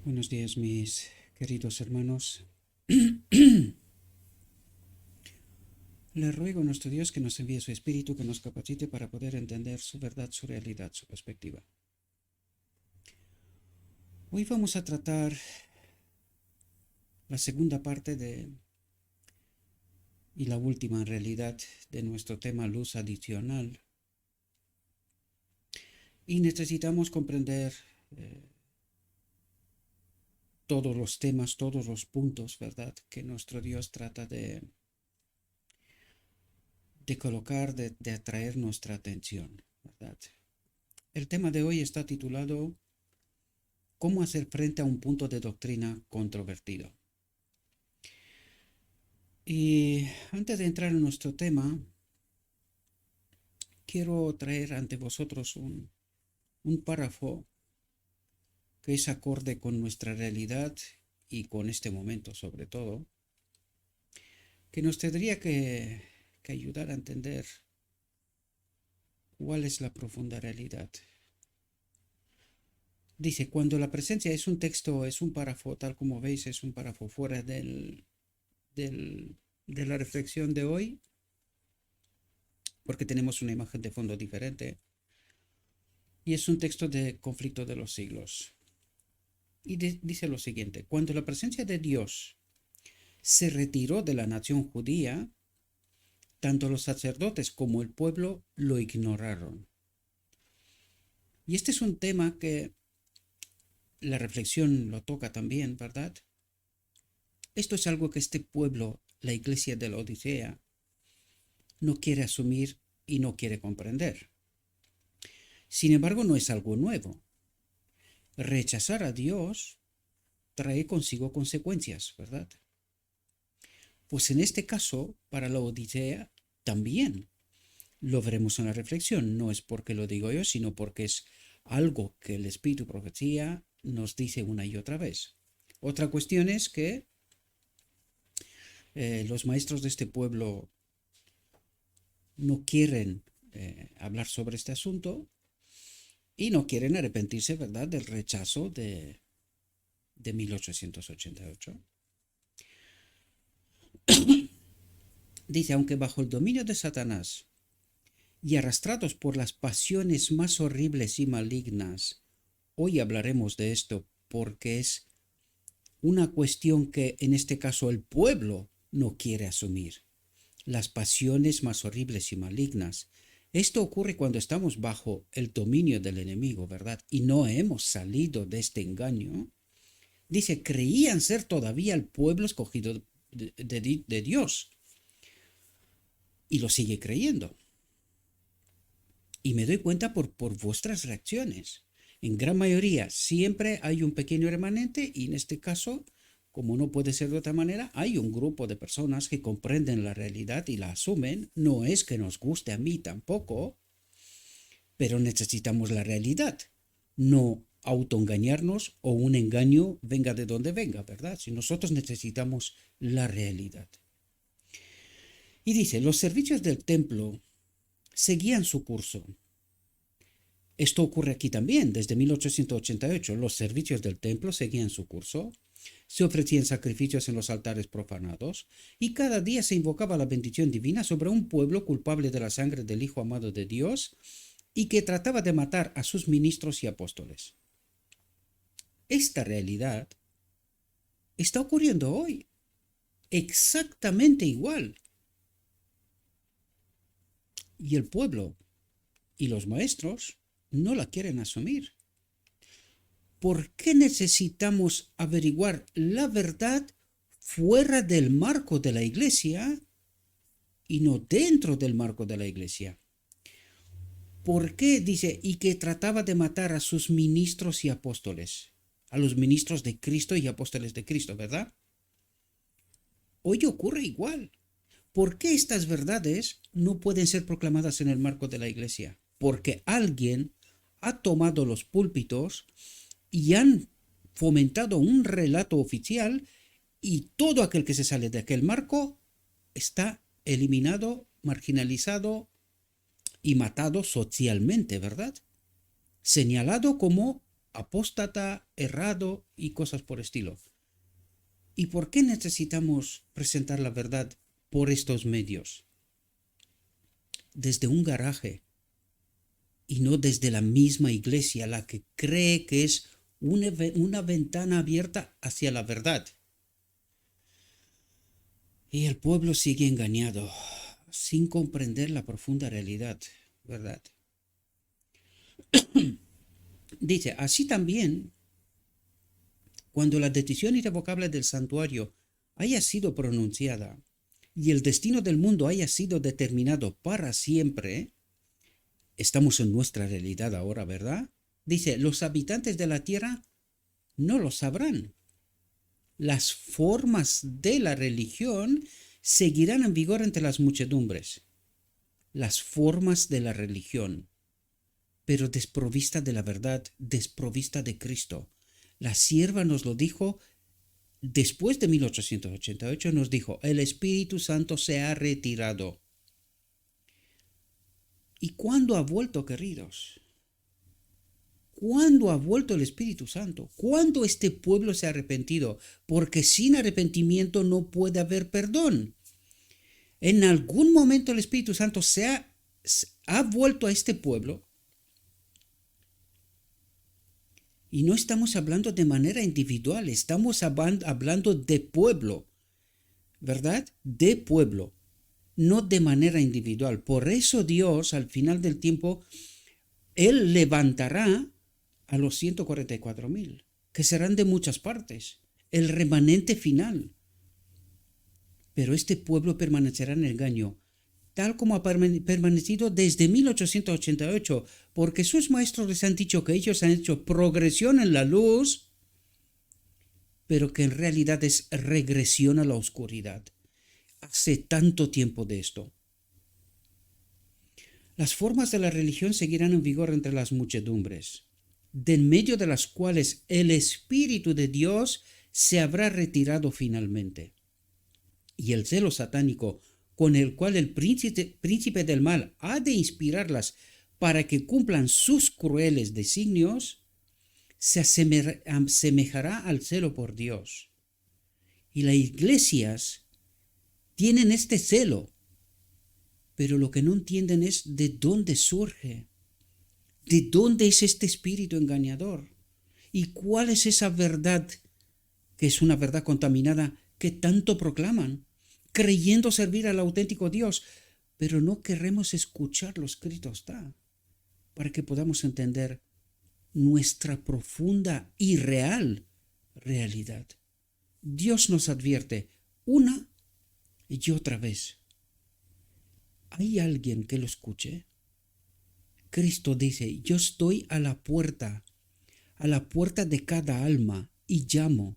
Buenos días, mis queridos hermanos. Le ruego a nuestro Dios que nos envíe su Espíritu, que nos capacite para poder entender su verdad, su realidad, su perspectiva. Hoy vamos a tratar la segunda parte y la última en realidad de nuestro tema luz adicional. Y necesitamos comprender todos los temas, todos los puntos, ¿verdad?, que nuestro Dios trata de colocar, de atraer nuestra atención, ¿verdad? El tema de hoy está titulado ¿Cómo hacer frente a un punto de doctrina controvertido? Y antes de entrar en nuestro tema, quiero traer ante vosotros un párrafo que es acorde con nuestra realidad y con este momento sobre todo, que nos tendría que ayudar a entender cuál es la profunda realidad. Dice, cuando la presencia es un texto, es un párrafo, tal como veis, es un párrafo fuera de la reflexión de hoy, porque tenemos una imagen de fondo diferente, y es un texto de Conflicto de los Siglos. Y dice lo siguiente, cuando la presencia de Dios se retiró de la nación judía, tanto los sacerdotes como el pueblo lo ignoraron. Y este es un tema que la reflexión lo toca también, ¿verdad? Esto es algo que este pueblo, la iglesia de la Odisea, no quiere asumir y no quiere comprender. Sin embargo, no es algo nuevo. Rechazar a Dios trae consigo consecuencias, ¿verdad? Pues en este caso, para la Odisea, también lo veremos en la reflexión. No es porque lo digo yo, sino porque es algo que el Espíritu Profecía nos dice una y otra vez. Otra cuestión es que los maestros de este pueblo no quieren hablar sobre este asunto y no quieren arrepentirse, ¿verdad?, del rechazo de 1888. Dice, aunque bajo el dominio de Satanás y arrastrados por las pasiones más horribles y malignas, hoy hablaremos de esto porque es una cuestión que en este caso el pueblo no quiere asumir. Las pasiones más horribles y malignas. Esto ocurre cuando estamos bajo el dominio del enemigo, ¿verdad? Y no hemos salido de este engaño. Dice, creían ser todavía el pueblo escogido de Dios. Y lo sigue creyendo. Y me doy cuenta por vuestras reacciones. En gran mayoría siempre hay un pequeño remanente y en este caso, como no puede ser de otra manera, hay un grupo de personas que comprenden la realidad y la asumen. No es que nos guste a mí tampoco, pero necesitamos la realidad. No autoengañarnos o un engaño venga de donde venga, ¿verdad? Si nosotros necesitamos la realidad. Y dice, los servicios del templo seguían su curso. Esto ocurre aquí también. Desde 1888 los servicios del templo seguían su curso. Se ofrecían sacrificios en los altares profanados y cada día se invocaba la bendición divina sobre un pueblo culpable de la sangre del Hijo amado de Dios y que trataba de matar a sus ministros y apóstoles. Esta realidad está ocurriendo hoy, exactamente igual. Y el pueblo y los maestros no la quieren asumir. ¿Por qué necesitamos averiguar la verdad fuera del marco de la iglesia y no dentro del marco de la iglesia? ¿Por qué dice, y que trataba de matar a sus ministros y apóstoles? A los ministros de Cristo y apóstoles de Cristo, ¿verdad? Hoy ocurre igual. ¿Por qué estas verdades no pueden ser proclamadas en el marco de la iglesia? Porque alguien ha tomado los púlpitos y han fomentado un relato oficial y todo aquel que se sale de aquel marco está eliminado, marginalizado y matado socialmente, ¿verdad? Señalado como apóstata, errado y cosas por estilo. ¿Y por qué necesitamos presentar la verdad por estos medios? Desde un garaje y no desde la misma iglesia, la que cree que es una ventana abierta hacia la verdad. Y el pueblo sigue engañado, sin comprender la profunda realidad, ¿verdad? Dice, así también, cuando la decisión irrevocable del santuario haya sido pronunciada y el destino del mundo haya sido determinado para siempre, estamos en nuestra realidad ahora, ¿verdad? Dice, los habitantes de la tierra no lo sabrán. Las formas de la religión seguirán en vigor entre las muchedumbres. Las formas de la religión, pero desprovista de la verdad, desprovista de Cristo. La sierva nos lo dijo después de 1888, nos dijo, el Espíritu Santo se ha retirado. ¿Y cuándo ha vuelto, queridos? ¿Cuándo ha vuelto el Espíritu Santo? ¿Cuándo este pueblo se ha arrepentido? Porque sin arrepentimiento no puede haber perdón. En algún momento el Espíritu Santo ha vuelto a este pueblo. Y no estamos hablando de manera individual, estamos hablando de pueblo, ¿verdad? De pueblo, no de manera individual. Por eso Dios, al final del tiempo, Él levantará a los 144,000, que serán de muchas partes, el remanente final. Pero este pueblo permanecerá en el engaño, tal como ha permanecido desde 1888, porque sus maestros les han dicho que ellos han hecho progresión en la luz, pero que en realidad es regresión a la oscuridad. Hace tanto tiempo de esto. Las formas de la religión seguirán en vigor entre las muchedumbres, de en medio de las cuales el Espíritu de Dios se habrá retirado finalmente. Y el celo satánico con el cual el príncipe del mal ha de inspirarlas para que cumplan sus crueles designios, se asemejará al celo por Dios. Y las iglesias tienen este celo, pero lo que no entienden es de dónde surge, de dónde es este espíritu engañador y cuál es esa verdad que es una verdad contaminada que tanto proclaman, creyendo servir al auténtico Dios, pero no queremos escuchar lo escrito está, para que podamos entender nuestra profunda y real realidad. Dios nos advierte una y otra vez. ¿Hay alguien que lo escuche? Cristo dice, yo estoy a la puerta de cada alma y llamo.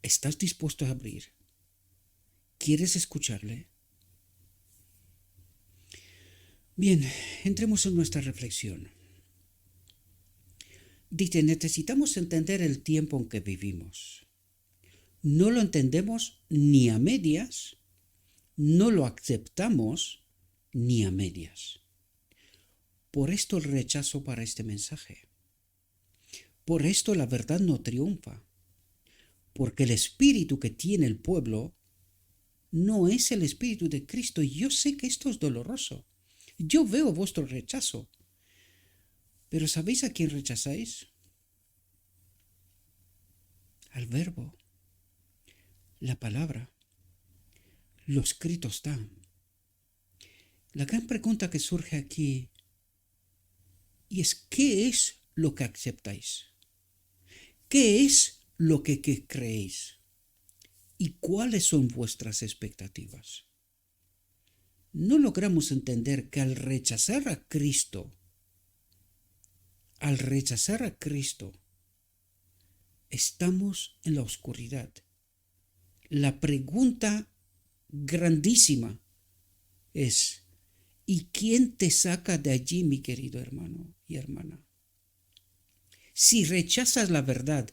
¿Estás dispuesto a abrir? ¿Quieres escucharle? Bien, entremos en nuestra reflexión. Dice, necesitamos entender el tiempo en que vivimos. No lo entendemos ni a medias, no lo aceptamos ni a medias. Por esto el rechazo para este mensaje. Por esto la verdad no triunfa. Porque el espíritu que tiene el pueblo no es el espíritu de Cristo. Y yo sé que esto es doloroso. Yo veo vuestro rechazo. Pero ¿sabéis a quién rechazáis? Al verbo, la palabra, lo escrito está. La gran pregunta que surge aquí y es ¿qué es lo que aceptáis? ¿Qué es lo que creéis? ¿Y cuáles son vuestras expectativas? No logramos entender que al rechazar a Cristo, estamos en la oscuridad. La pregunta grandísima es, ¿y quién te saca de allí, mi querido hermano y hermana? Si rechazas la verdad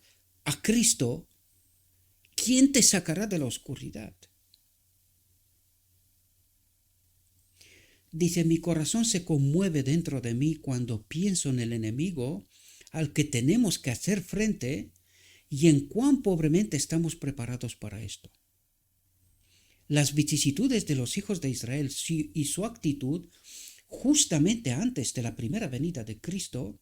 a Cristo, ¿quién te sacará de la oscuridad? Dice, mi corazón se conmueve dentro de mí cuando pienso en el enemigo al que tenemos que hacer frente y en cuán pobremente estamos preparados para esto. Las vicisitudes de los hijos de Israel y su actitud justamente antes de la primera venida de Cristo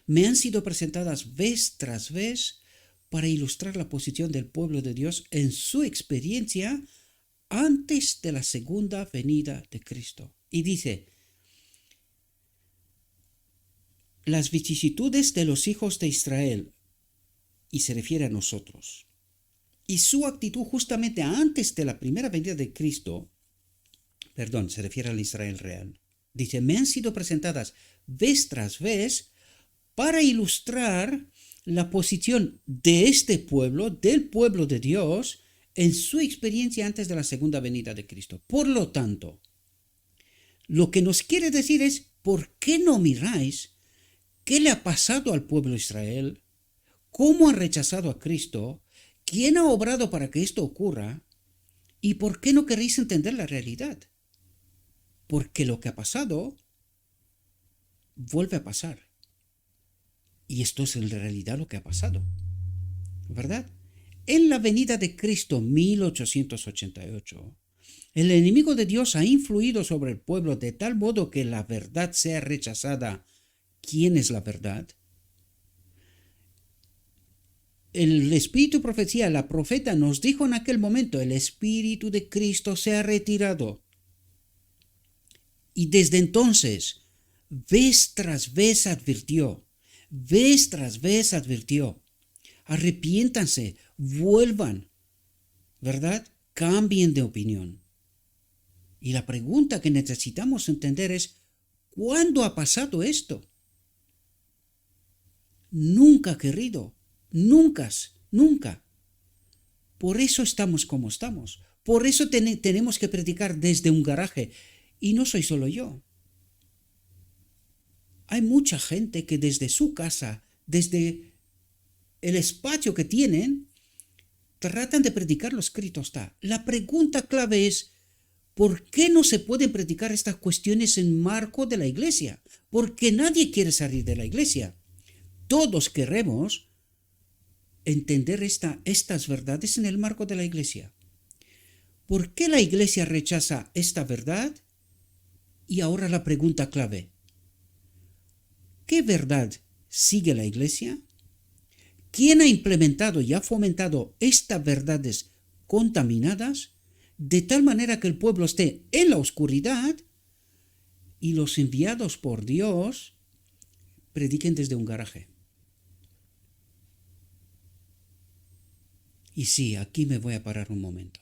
me han sido presentadas vez tras vez para ilustrar la posición del pueblo de Dios en su experiencia antes de la segunda venida de Cristo. Y dice, las vicisitudes de los hijos de Israel, y se refiere a nosotros, y su actitud justamente antes de la primera venida de Cristo, se refiere al Israel real. Dice, me han sido presentadas vez tras vez para ilustrar la posición de este pueblo, del pueblo de Dios, en su experiencia antes de la segunda venida de Cristo. Por lo tanto, lo que nos quiere decir es, ¿por qué no miráis qué le ha pasado al pueblo de Israel? ¿Cómo ha rechazado a Cristo? ¿Quién ha obrado para que esto ocurra? ¿Y por qué no queréis entender la realidad? Porque lo que ha pasado vuelve a pasar. Y esto es en realidad lo que ha pasado, ¿verdad? En la venida de Cristo 1888, el enemigo de Dios ha influido sobre el pueblo de tal modo que la verdad sea rechazada. ¿Quién es la verdad? El espíritu de profecía, la profeta nos dijo en aquel momento, el espíritu de Cristo se ha retirado. Y desde entonces, vez tras vez advirtió, arrepiéntanse, vuelvan, ¿verdad? Cambien de opinión. Y la pregunta que necesitamos entender es, ¿cuándo ha pasado esto? Nunca, querido, nunca. Por eso estamos como estamos. Por eso tenemos que predicar desde un garaje. Y no soy solo yo. Hay mucha gente que desde su casa, desde el espacio que tienen, tratan de predicar lo escrito está. La pregunta clave es, ¿por qué no se pueden predicar estas cuestiones en marco de la iglesia? Porque nadie quiere salir de la iglesia. Todos queremos entender estas verdades en el marco de la iglesia. ¿Por qué la iglesia rechaza esta verdad? Y ahora la pregunta clave. ¿Qué verdad sigue la iglesia? ¿Quién ha implementado y ha fomentado estas verdades contaminadas de tal manera que el pueblo esté en la oscuridad y los enviados por Dios prediquen desde un garaje? Y sí, aquí me voy a parar un momento.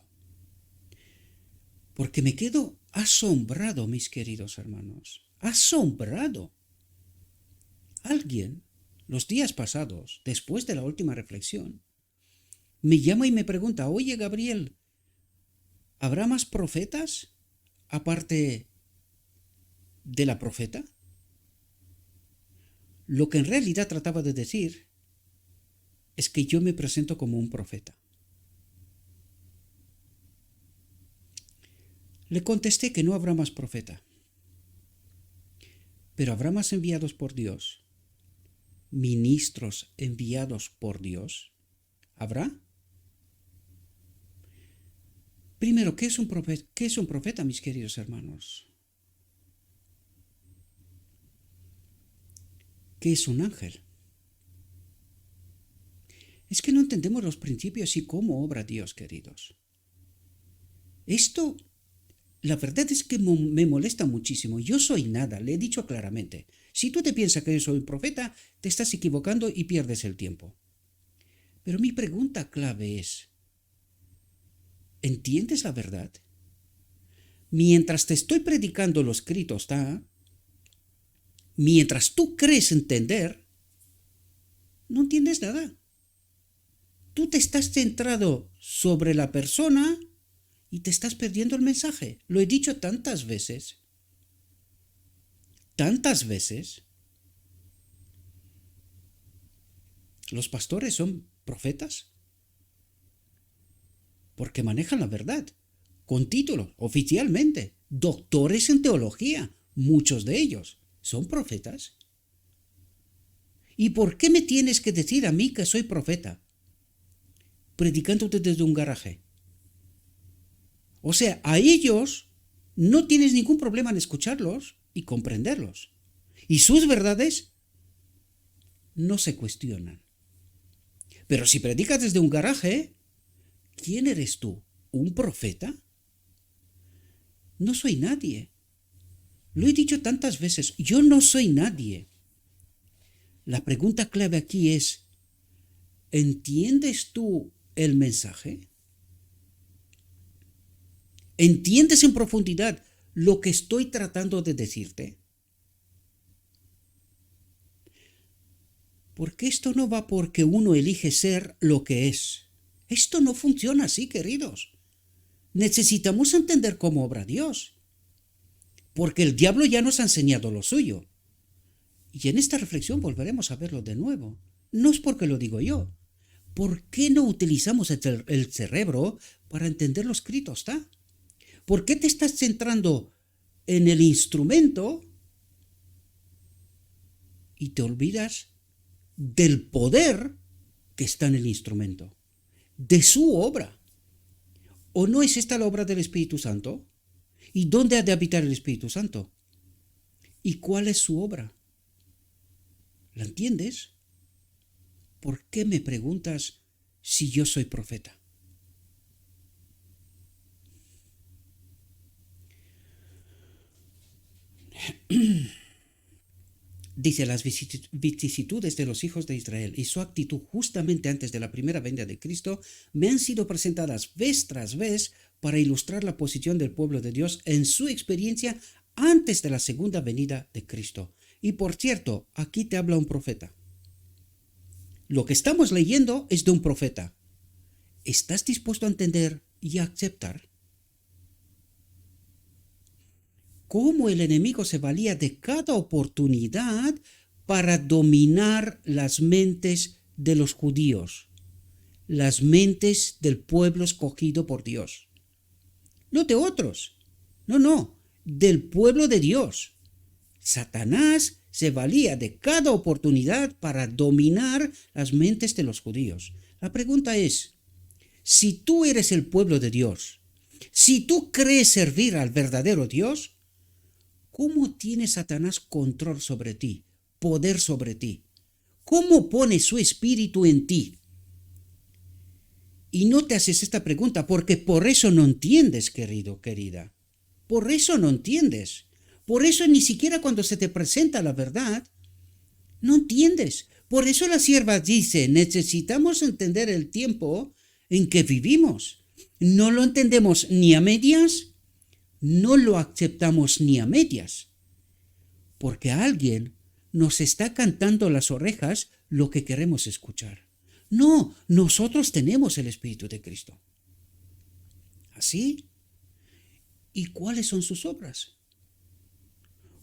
Porque me quedo asombrado, mis queridos hermanos. Asombrado. Alguien, los días pasados, después de la última reflexión, me llama y me pregunta, oye Gabriel, ¿habrá más profetas aparte de la profeta? Lo que en realidad trataba de decir es que yo me presento como un profeta. Le contesté que no habrá más profeta, pero habrá más enviados por Dios, ministros enviados por Dios. ¿Habrá? Primero, ¿qué es un profeta? ¿Qué es un profeta, mis queridos hermanos? ¿Qué es un ángel? Es que no entendemos los principios y cómo obra Dios, queridos. Esto, la verdad es que me molesta muchísimo. Yo soy nada, le he dicho claramente. Si tú te piensas que yo soy un profeta, te estás equivocando y pierdes el tiempo. Pero mi pregunta clave es, ¿entiendes la verdad? Mientras te estoy predicando lo escrito está, mientras tú crees entender, no entiendes nada. Tú te estás centrado sobre la persona y te estás perdiendo el mensaje. Lo he dicho tantas veces. Los pastores son profetas porque manejan la verdad, con título, oficialmente, doctores en teología, muchos de ellos son profetas. ¿Y por qué me tienes que decir a mí que soy profeta? Predicándote desde un garaje. O sea, a ellos no tienes ningún problema en escucharlos y comprenderlos. Y sus verdades no se cuestionan. Pero si predicas desde un garaje, ¿quién eres tú? ¿Un profeta? No soy nadie. Lo he dicho tantas veces, yo no soy nadie. La pregunta clave aquí es, ¿entiendes tú el mensaje? ¿Entiendes en profundidad lo que estoy tratando de decirte? Porque esto no va porque uno elige ser lo que es. Esto no funciona así, queridos. Necesitamos entender cómo obra Dios. Porque el diablo ya nos ha enseñado lo suyo. Y en esta reflexión volveremos a verlo de nuevo. No es porque lo digo yo. ¿Por qué no utilizamos el cerebro para entender lo escrito está? ¿Por qué te estás centrando en el instrumento y te olvidas del poder que está en el instrumento, de su obra? ¿O no es esta la obra del Espíritu Santo? ¿Y dónde ha de habitar el Espíritu Santo? ¿Y cuál es su obra? ¿La entiendes? ¿Por qué me preguntas si yo soy profeta? Dice, las vicisitudes de los hijos de Israel y su actitud justamente antes de la primera venida de Cristo me han sido presentadas vez tras vez para ilustrar la posición del pueblo de Dios en su experiencia antes de la segunda venida de Cristo. Y por cierto, aquí te habla un profeta. Lo que estamos leyendo es de un profeta. ¿Estás dispuesto a entender y a aceptar? Cómo el enemigo se valía de cada oportunidad para dominar las mentes de los judíos, las mentes del pueblo escogido por Dios. No de otros, no, del pueblo de Dios. Satanás se valía de cada oportunidad para dominar las mentes de los judíos. La pregunta es, si tú eres el pueblo de Dios, si tú crees servir al verdadero Dios, ¿cómo tiene Satanás control sobre ti, poder sobre ti? ¿Cómo pone su espíritu en ti? Y no te haces esta pregunta porque por eso no entiendes, querido, querida. Por eso no entiendes. Por eso ni siquiera cuando se te presenta la verdad, no entiendes. Por eso la sierva dice, necesitamos entender el tiempo en que vivimos. No lo entendemos ni a medias, no lo aceptamos ni a medias. Porque alguien nos está cantando las orejas lo que queremos escuchar. No, nosotros tenemos el Espíritu de Cristo. ¿Así? ¿Y cuáles son sus obras?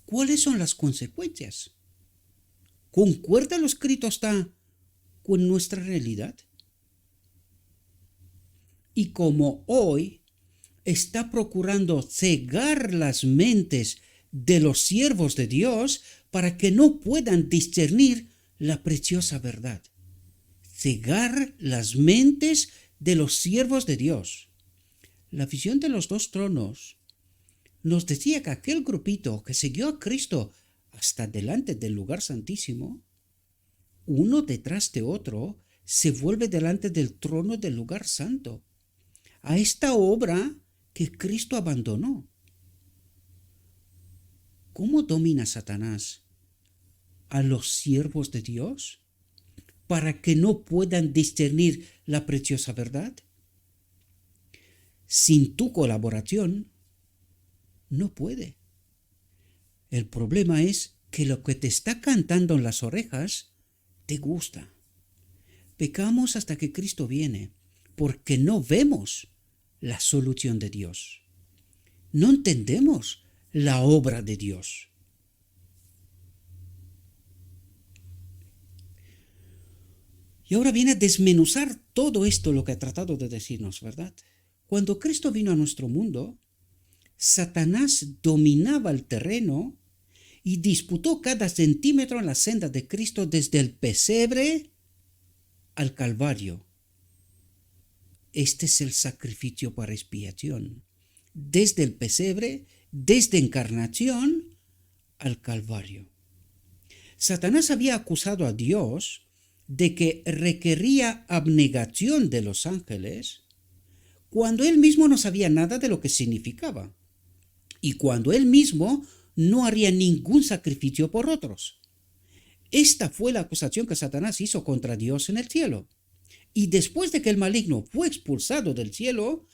¿Cuáles son las consecuencias? ¿Concuerda lo escrito está con nuestra realidad? Y como hoy está procurando cegar las mentes de los siervos de Dios para que no puedan discernir la preciosa verdad. Cegar las mentes de los siervos de Dios. La visión de los dos tronos nos decía que aquel grupito que siguió a Cristo hasta delante del lugar santísimo, uno detrás de otro, se vuelve delante del trono del lugar santo, a esta obra que Cristo abandonó. ¿Cómo domina Satanás a los siervos de Dios para que no puedan discernir la preciosa verdad? Sin tu colaboración, no puede. El problema es que lo que te está cantando en las orejas te gusta. Pecamos hasta que Cristo viene, porque no vemos la solución de Dios. No entendemos la obra de Dios. Y ahora viene a desmenuzar todo esto lo que ha tratado de decirnos, ¿verdad? Cuando Cristo vino a nuestro mundo, Satanás dominaba el terreno y disputó cada centímetro en la senda de Cristo desde el pesebre al Calvario. Este es el sacrificio para expiación. Desde el pesebre, desde encarnación al Calvario. Satanás había acusado a Dios de que requería abnegación de los ángeles cuando él mismo no sabía nada de lo que significaba y cuando él mismo no haría ningún sacrificio por otros. Esta fue la acusación que Satanás hizo contra Dios en el cielo. Y después de que el maligno fue expulsado del cielo,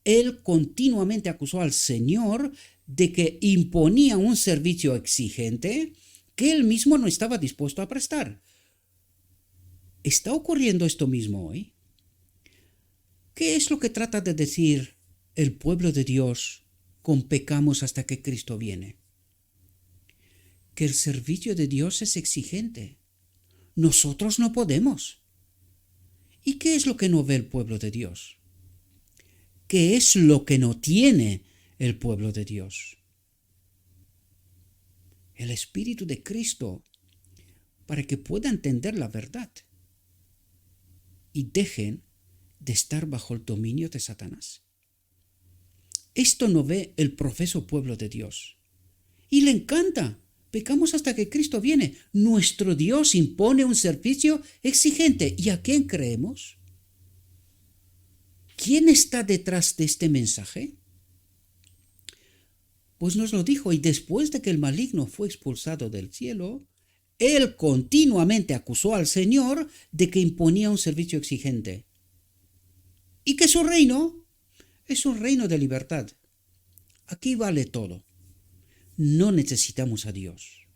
él continuamente acusó al Señor de que imponía un servicio exigente que él mismo no estaba dispuesto a prestar. ¿Está ocurriendo esto mismo hoy? ¿Qué es lo que trata de decir el pueblo de Dios con pecamos hasta que Cristo viene? Que el servicio de Dios es exigente. Nosotros no podemos. ¿Y qué es lo que no ve el pueblo de Dios? ¿Qué es lo que no tiene el pueblo de Dios? El Espíritu de Cristo, para que pueda entender la verdad y dejen de estar bajo el dominio de Satanás. Esto no ve el profeso pueblo de Dios. Y le encanta. Pecamos hasta que Cristo viene. Nuestro Dios impone un servicio exigente. ¿Y a quién creemos? ¿Quién está detrás de este mensaje? Pues nos lo dijo, y después de que el maligno fue expulsado del cielo, él continuamente acusó al Señor de que imponía un servicio exigente. Y que su reino es un reino de libertad. Aquí vale todo. No necesitamos a Dios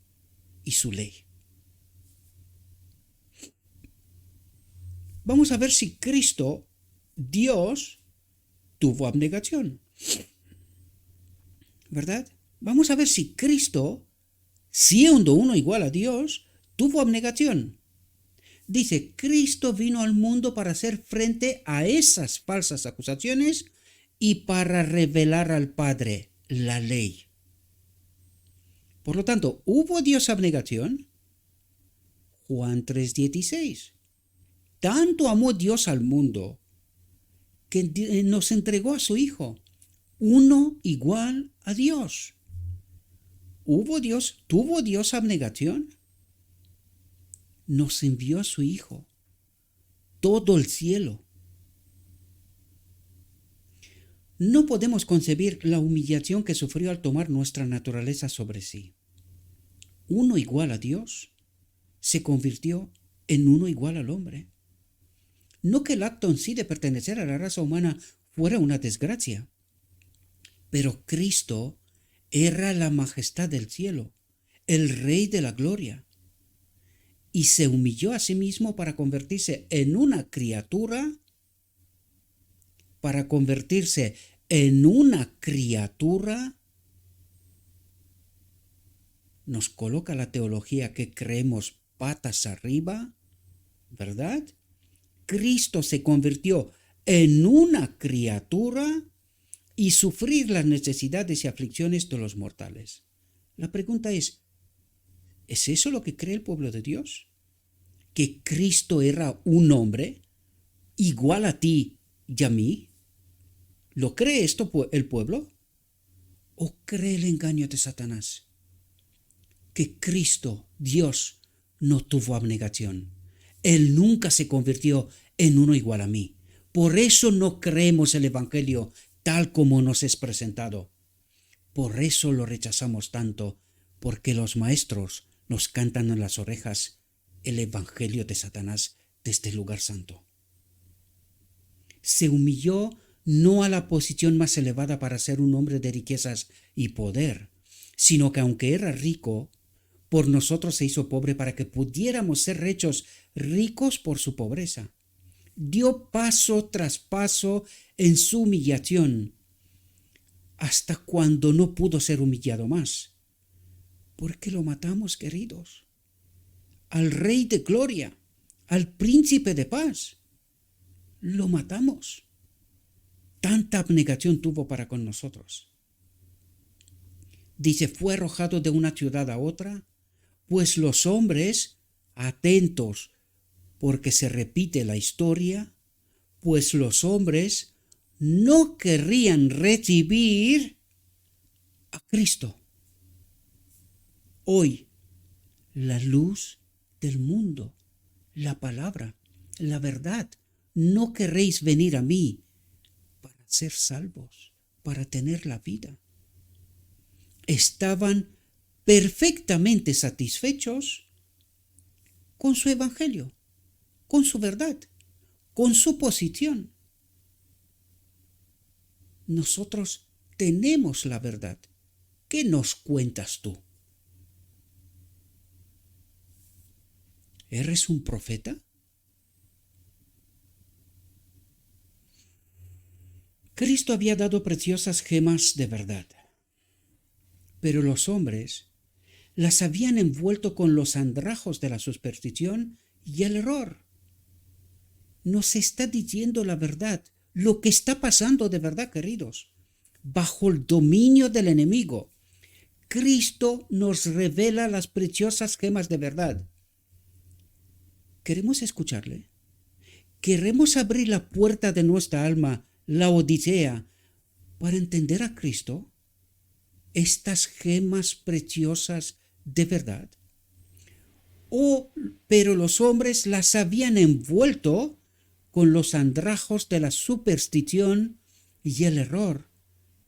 y su ley. Vamos a ver si Cristo, Dios, tuvo abnegación. ¿Verdad? Vamos a ver si Cristo, siendo uno igual a Dios, tuvo abnegación. Dice, Cristo vino al mundo para hacer frente a esas falsas acusaciones y para revelar al Padre la ley. Por lo tanto, ¿hubo Dios abnegación? Juan 3:16. Tanto amó Dios al mundo que nos entregó a su Hijo, uno igual a Dios. ¿Tuvo Dios abnegación? Nos envió a su Hijo, todo el cielo. No podemos concebir la humillación que sufrió al tomar nuestra naturaleza sobre sí. Uno igual a Dios se convirtió en uno igual al hombre. No que el acto en sí de pertenecer a la raza humana fuera una desgracia, pero Cristo era la majestad del cielo, el Rey de la gloria, y se humilló a sí mismo para convertirse en una criatura, nos coloca la teología que creemos patas arriba, ¿verdad? Cristo se convirtió en una criatura y sufrir las necesidades y aflicciones de los mortales. La pregunta ¿es eso lo que cree el pueblo de Dios? ¿Que Cristo era un hombre igual a ti y a mí? ¿Lo cree esto el pueblo? ¿O cree el engaño de Satanás? Que Cristo, Dios, no tuvo abnegación. Él nunca se convirtió en uno igual a mí. Por eso no creemos el Evangelio tal como nos es presentado. Por eso lo rechazamos tanto, porque los maestros nos cantan en las orejas el Evangelio de Satanás desde el lugar santo. Se humilló no a la posición más elevada para ser un hombre de riquezas y poder, sino que aunque era rico, por nosotros se hizo pobre para que pudiéramos ser hechos ricos por su pobreza. Dio paso tras paso en su humillación, hasta cuando no pudo ser humillado más. ¿Por qué lo matamos, queridos? Al Rey de Gloria, al Príncipe de Paz, lo matamos. Tanta abnegación tuvo para con nosotros. Dice, fue arrojado de una ciudad a otra, pues los hombres, atentos, porque se repite la historia, pues los hombres no querrían recibir a Cristo. Hoy, la luz del mundo, la palabra, la verdad, no querréis venir a mí para ser salvos, para tener la vida. Estaban perfectamente satisfechos con su evangelio, con su verdad, con su posición. Nosotros tenemos la verdad. ¿Qué nos cuentas tú? ¿Eres un profeta? Cristo había dado preciosas gemas de verdad, pero los hombres las habían envuelto con los andrajos de la superstición y el error. Nos está diciendo la verdad, lo que está pasando de verdad, queridos, bajo el dominio del enemigo. Cristo nos revela las preciosas gemas de verdad. ¿Queremos escucharle? ¿Queremos abrir la puerta de nuestra alma, la odisea, para entender a Cristo? Estas gemas preciosas de verdad. Pero los hombres las habían envuelto con los andrajos de la superstición y el error,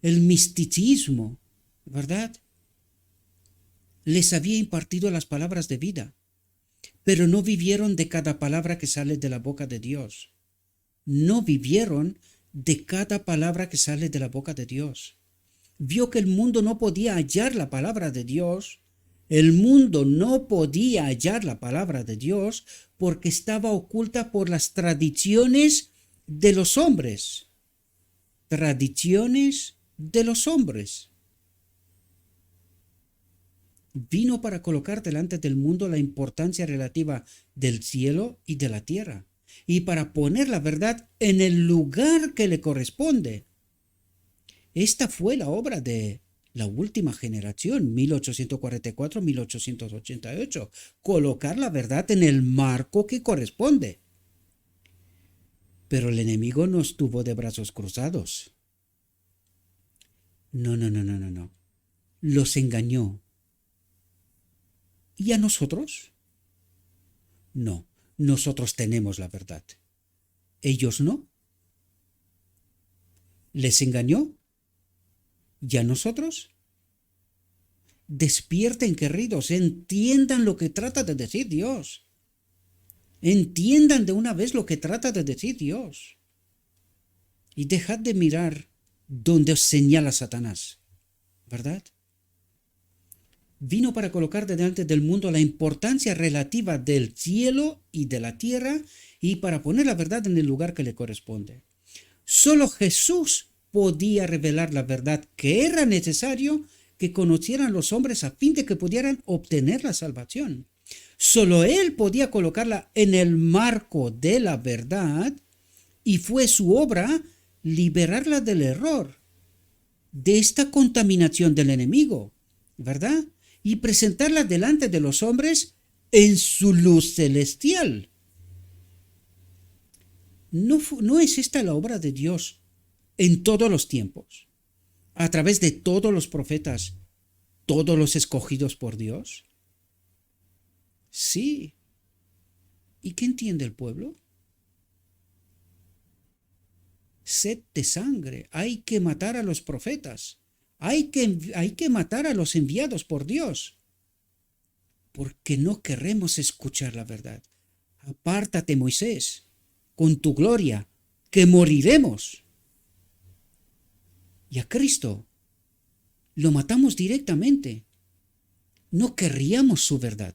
el misticismo, ¿verdad? Les había impartido las palabras de vida, pero no vivieron de cada palabra que sale de la boca de Dios. No vivieron de cada palabra que sale de la boca de Dios. Vio que el mundo no podía hallar la palabra de Dios. El mundo no podía hallar la palabra de Dios porque estaba oculta por las tradiciones de los hombres. Tradiciones de los hombres. Vino para colocar delante del mundo la importancia relativa del cielo y de la tierra, y para poner la verdad en el lugar que le corresponde. Esta fue la obra de la última generación, 1844-1888, colocar la verdad en el marco que corresponde. Pero el enemigo no estuvo de brazos cruzados. No. Los engañó. ¿Y a nosotros? No, nosotros tenemos la verdad. ¿Ellos no? ¿Les engañó? ¿Y a nosotros? Despierten, queridos, entiendan lo que trata de decir Dios. Entiendan de una vez lo que trata de decir Dios. Y dejad de mirar donde os señala Satanás, ¿verdad? Vino para colocar delante del mundo la importancia relativa del cielo y de la tierra y para poner la verdad en el lugar que le corresponde. Solo Jesús podía revelar la verdad que era necesario que conocieran los hombres a fin de que pudieran obtener la salvación. Solo Él podía colocarla en el marco de la verdad y fue su obra liberarla del error, de esta contaminación del enemigo, ¿verdad? Y presentarla delante de los hombres en su luz celestial. ¿No es esta la obra de Dios en todos los tiempos, a través de todos los profetas, todos los escogidos por Dios? Sí. ¿Y qué entiende el pueblo? Sed de sangre, hay que matar a los profetas. Hay que matar a los enviados por Dios, porque no queremos escuchar la verdad. Apártate, Moisés, con tu gloria, que moriremos. Y a Cristo lo matamos directamente. No querríamos su verdad.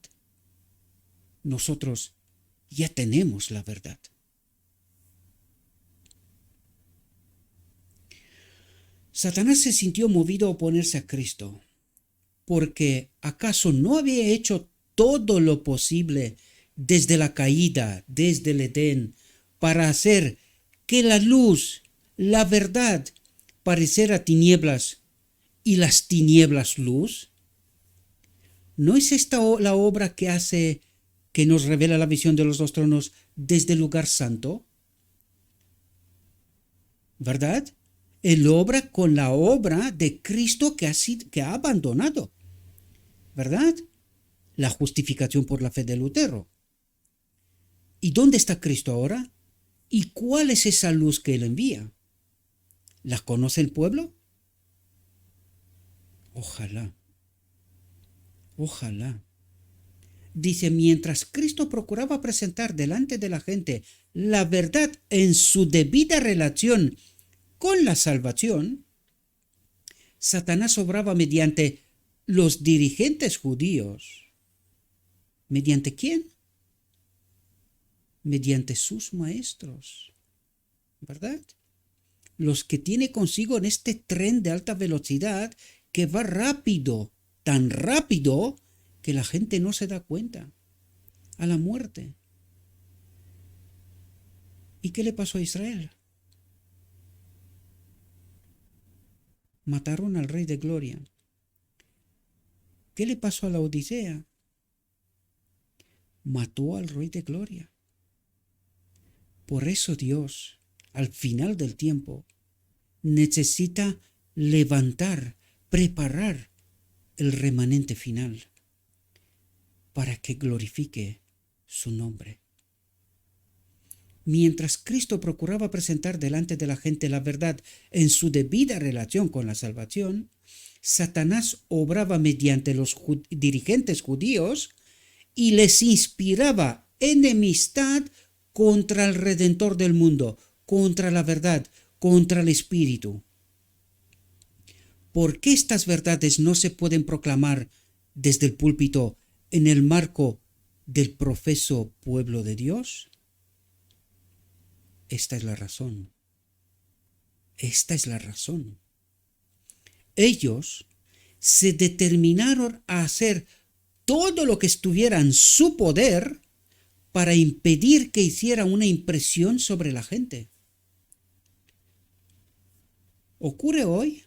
Nosotros ya tenemos la verdad. Satanás se sintió movido a oponerse a Cristo, porque ¿acaso no había hecho todo lo posible desde la caída, desde el Edén, para hacer que la luz, la verdad, pareciera tinieblas y las tinieblas luz? ¿No es esta la obra que hace, que nos revela la visión de los dos tronos desde el lugar santo? ¿Verdad? Él obra con la obra de Cristo que ha abandonado. ¿Verdad? La justificación por la fe de Lutero. ¿Y dónde está Cristo ahora? ¿Y cuál es esa luz que Él envía? ¿La conoce el pueblo? Ojalá. Ojalá. Dice, mientras Cristo procuraba presentar delante de la gente la verdad en su debida relación con la salvación, Satanás obraba mediante los dirigentes judíos. ¿Mediante quién? Mediante sus maestros, ¿verdad? Los que tiene consigo en este tren de alta velocidad que va rápido, tan rápido que la gente no se da cuenta, a la muerte. ¿Y qué le pasó a Israel? Mataron al Rey de Gloria. ¿Qué le pasó a la Odisea? Mató al Rey de Gloria. Por eso Dios, al final del tiempo, necesita levantar, preparar el remanente final para que glorifique su nombre. Mientras Cristo procuraba presentar delante de la gente la verdad en su debida relación con la salvación, Satanás obraba mediante los dirigentes judíos y les inspiraba enemistad contra el Redentor del mundo, contra la verdad, contra el Espíritu. ¿Por qué estas verdades no se pueden proclamar desde el púlpito en el marco del profeso pueblo de Dios? Esta es la razón. Esta es la razón. Ellos se determinaron a hacer todo lo que estuviera en su poder para impedir que hiciera una impresión sobre la gente. ¿Ocurre hoy?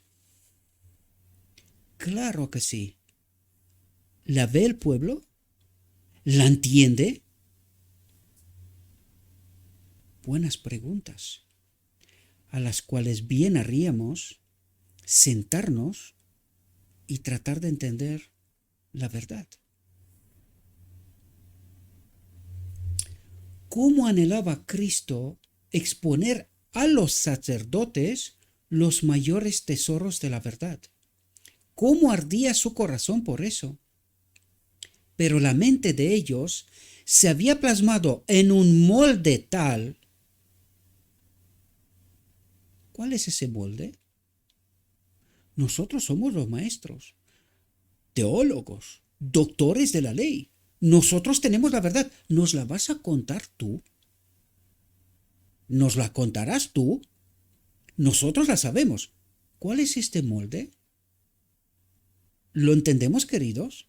Claro que sí. ¿La ve el pueblo? ¿La entiende? Buenas preguntas, a las cuales bien haríamos sentarnos y tratar de entender la verdad. ¿Cómo anhelaba Cristo exponer a los sacerdotes los mayores tesoros de la verdad? ¿Cómo ardía su corazón por eso? Pero la mente de ellos se había plasmado en un molde tal. ¿Cuál es ese molde? Nosotros somos los maestros, teólogos, doctores de la ley. Nosotros tenemos la verdad. ¿Nos la vas a contar tú? ¿Nos la contarás tú? Nosotros la sabemos. ¿Cuál es este molde? ¿Lo entendemos, queridos?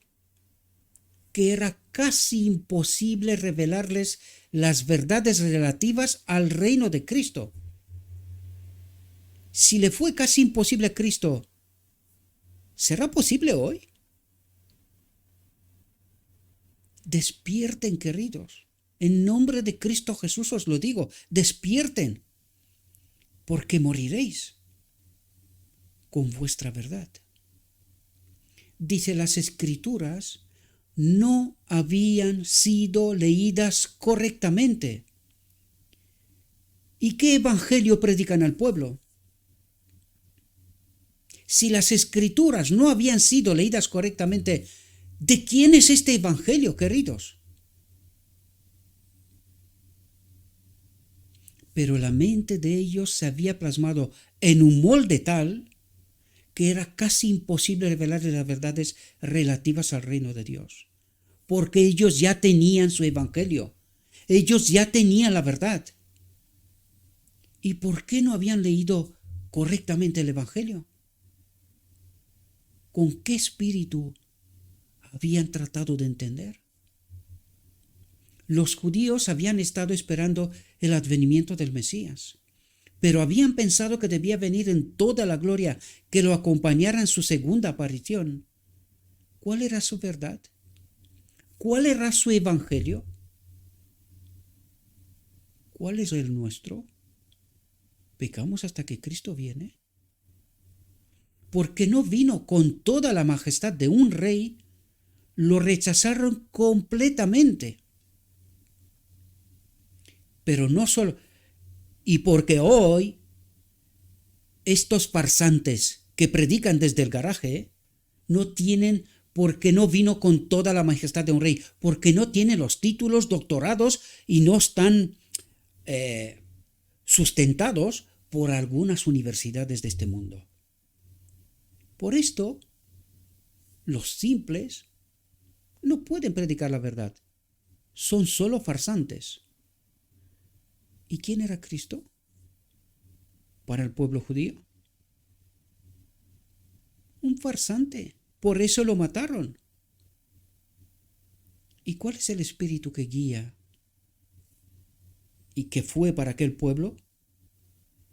Que era casi imposible revelarles las verdades relativas al reino de Cristo. Si le fue casi imposible a Cristo, ¿será posible hoy? Despierten, queridos. En nombre de Cristo Jesús os lo digo, despierten, porque moriréis con vuestra verdad. Dice, las Escrituras no habían sido leídas correctamente. ¿Y qué evangelio predican al pueblo? Si las Escrituras no habían sido leídas correctamente, ¿de quién es este evangelio, queridos? Pero la mente de ellos se había plasmado en un molde tal que era casi imposible revelarles las verdades relativas al reino de Dios, porque ellos ya tenían su evangelio, ellos ya tenían la verdad. ¿Y por qué no habían leído correctamente el evangelio? ¿Con qué espíritu habían tratado de entender? Los judíos habían estado esperando el advenimiento del Mesías, pero habían pensado que debía venir en toda la gloria que lo acompañara en su segunda aparición. ¿Cuál era su verdad? ¿Cuál era su evangelio? ¿Cuál es el nuestro? ¿Pecamos hasta que Cristo viene? Porque no vino con toda la majestad de un rey, lo rechazaron completamente. Pero no solo, y porque hoy estos farsantes que predican desde el garaje no tienen, porque no vino con toda la majestad de un rey, porque no tienen los títulos, doctorados y no están sustentados por algunas universidades de este mundo. Por esto, los simples no pueden predicar la verdad, son solo farsantes. ¿Y quién era Cristo para el pueblo judío? Un farsante, por eso lo mataron. ¿Y cuál es el espíritu que guía y que fue para aquel pueblo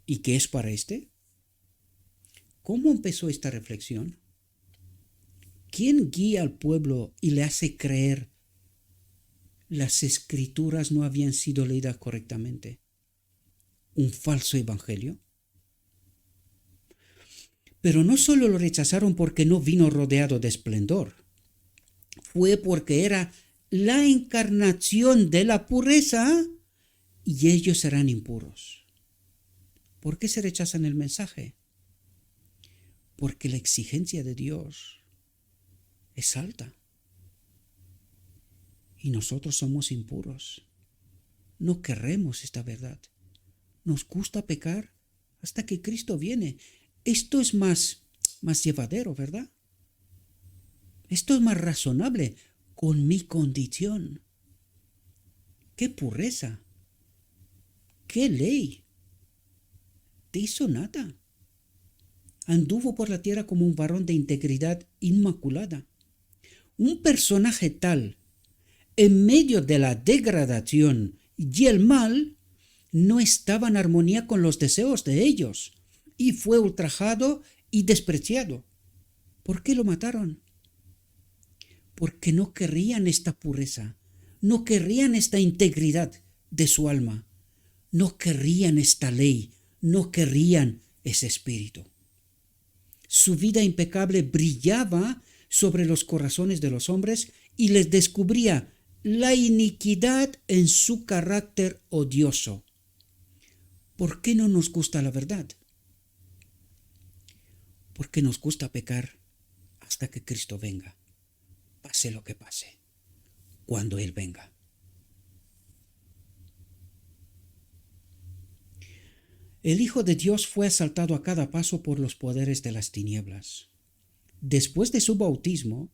y que es para este? ¿Cómo empezó esta reflexión? ¿Quién guía al pueblo y le hace creer las escrituras no habían sido leídas correctamente? ¿Un falso evangelio? Pero no solo lo rechazaron porque no vino rodeado de esplendor, fue porque era la encarnación de la pureza y ellos serán impuros. ¿Por qué se rechazan el mensaje? Porque la exigencia de Dios es alta y nosotros somos impuros. No queremos esta verdad. Nos gusta pecar hasta que Cristo viene. Esto es más llevadero, ¿verdad? Esto es más razonable con mi condición. ¡Qué pureza! ¡Qué ley! Te hizo nada. Anduvo por la tierra como un varón de integridad inmaculada. Un personaje tal, en medio de la degradación y el mal, no estaba en armonía con los deseos de ellos y fue ultrajado y despreciado. ¿Por qué lo mataron? Porque no querían esta pureza, no querían esta integridad de su alma, no querían esta ley, no querían ese espíritu. Su vida impecable brillaba sobre los corazones de los hombres y les descubría la iniquidad en su carácter odioso. ¿Por qué no nos gusta la verdad? Porque nos gusta pecar hasta que Cristo venga, pase lo que pase, cuando Él venga. El Hijo de Dios fue asaltado a cada paso por los poderes de las tinieblas. Después de su bautismo,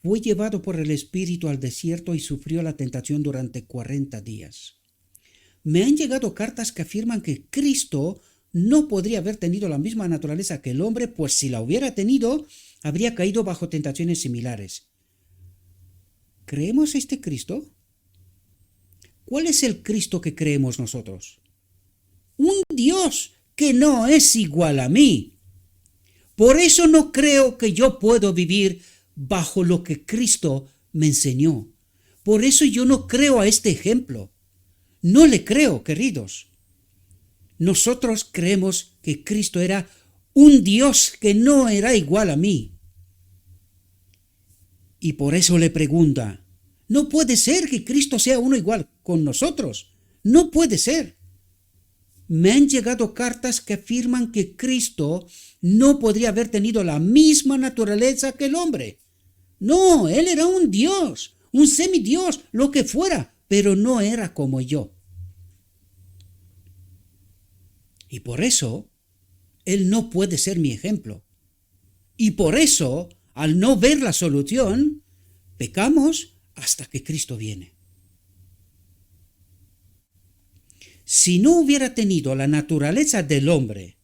fue llevado por el Espíritu al desierto y sufrió la tentación durante 40 días. Me han llegado cartas que afirman que Cristo no podría haber tenido la misma naturaleza que el hombre, pues si la hubiera tenido, habría caído bajo tentaciones similares. ¿Creemos este Cristo? ¿Cuál es el Cristo que creemos nosotros? Un Dios que no es igual a mí. Por eso no creo que yo puedo vivir bajo lo que Cristo me enseñó. Por eso yo no creo a este ejemplo. No le creo, queridos. Nosotros creemos que Cristo era un Dios que no era igual a mí. Y por eso le pregunta, no puede ser que Cristo sea uno igual con nosotros. No puede ser. Me han llegado cartas que afirman que Cristo no podría haber tenido la misma naturaleza que el hombre. No, Él era un Dios, un semidios, lo que fuera, pero no era como yo. Y por eso, Él no puede ser mi ejemplo. Y por eso, al no ver la solución, pecamos hasta que Cristo viene. Si no hubiera tenido la naturaleza del hombre,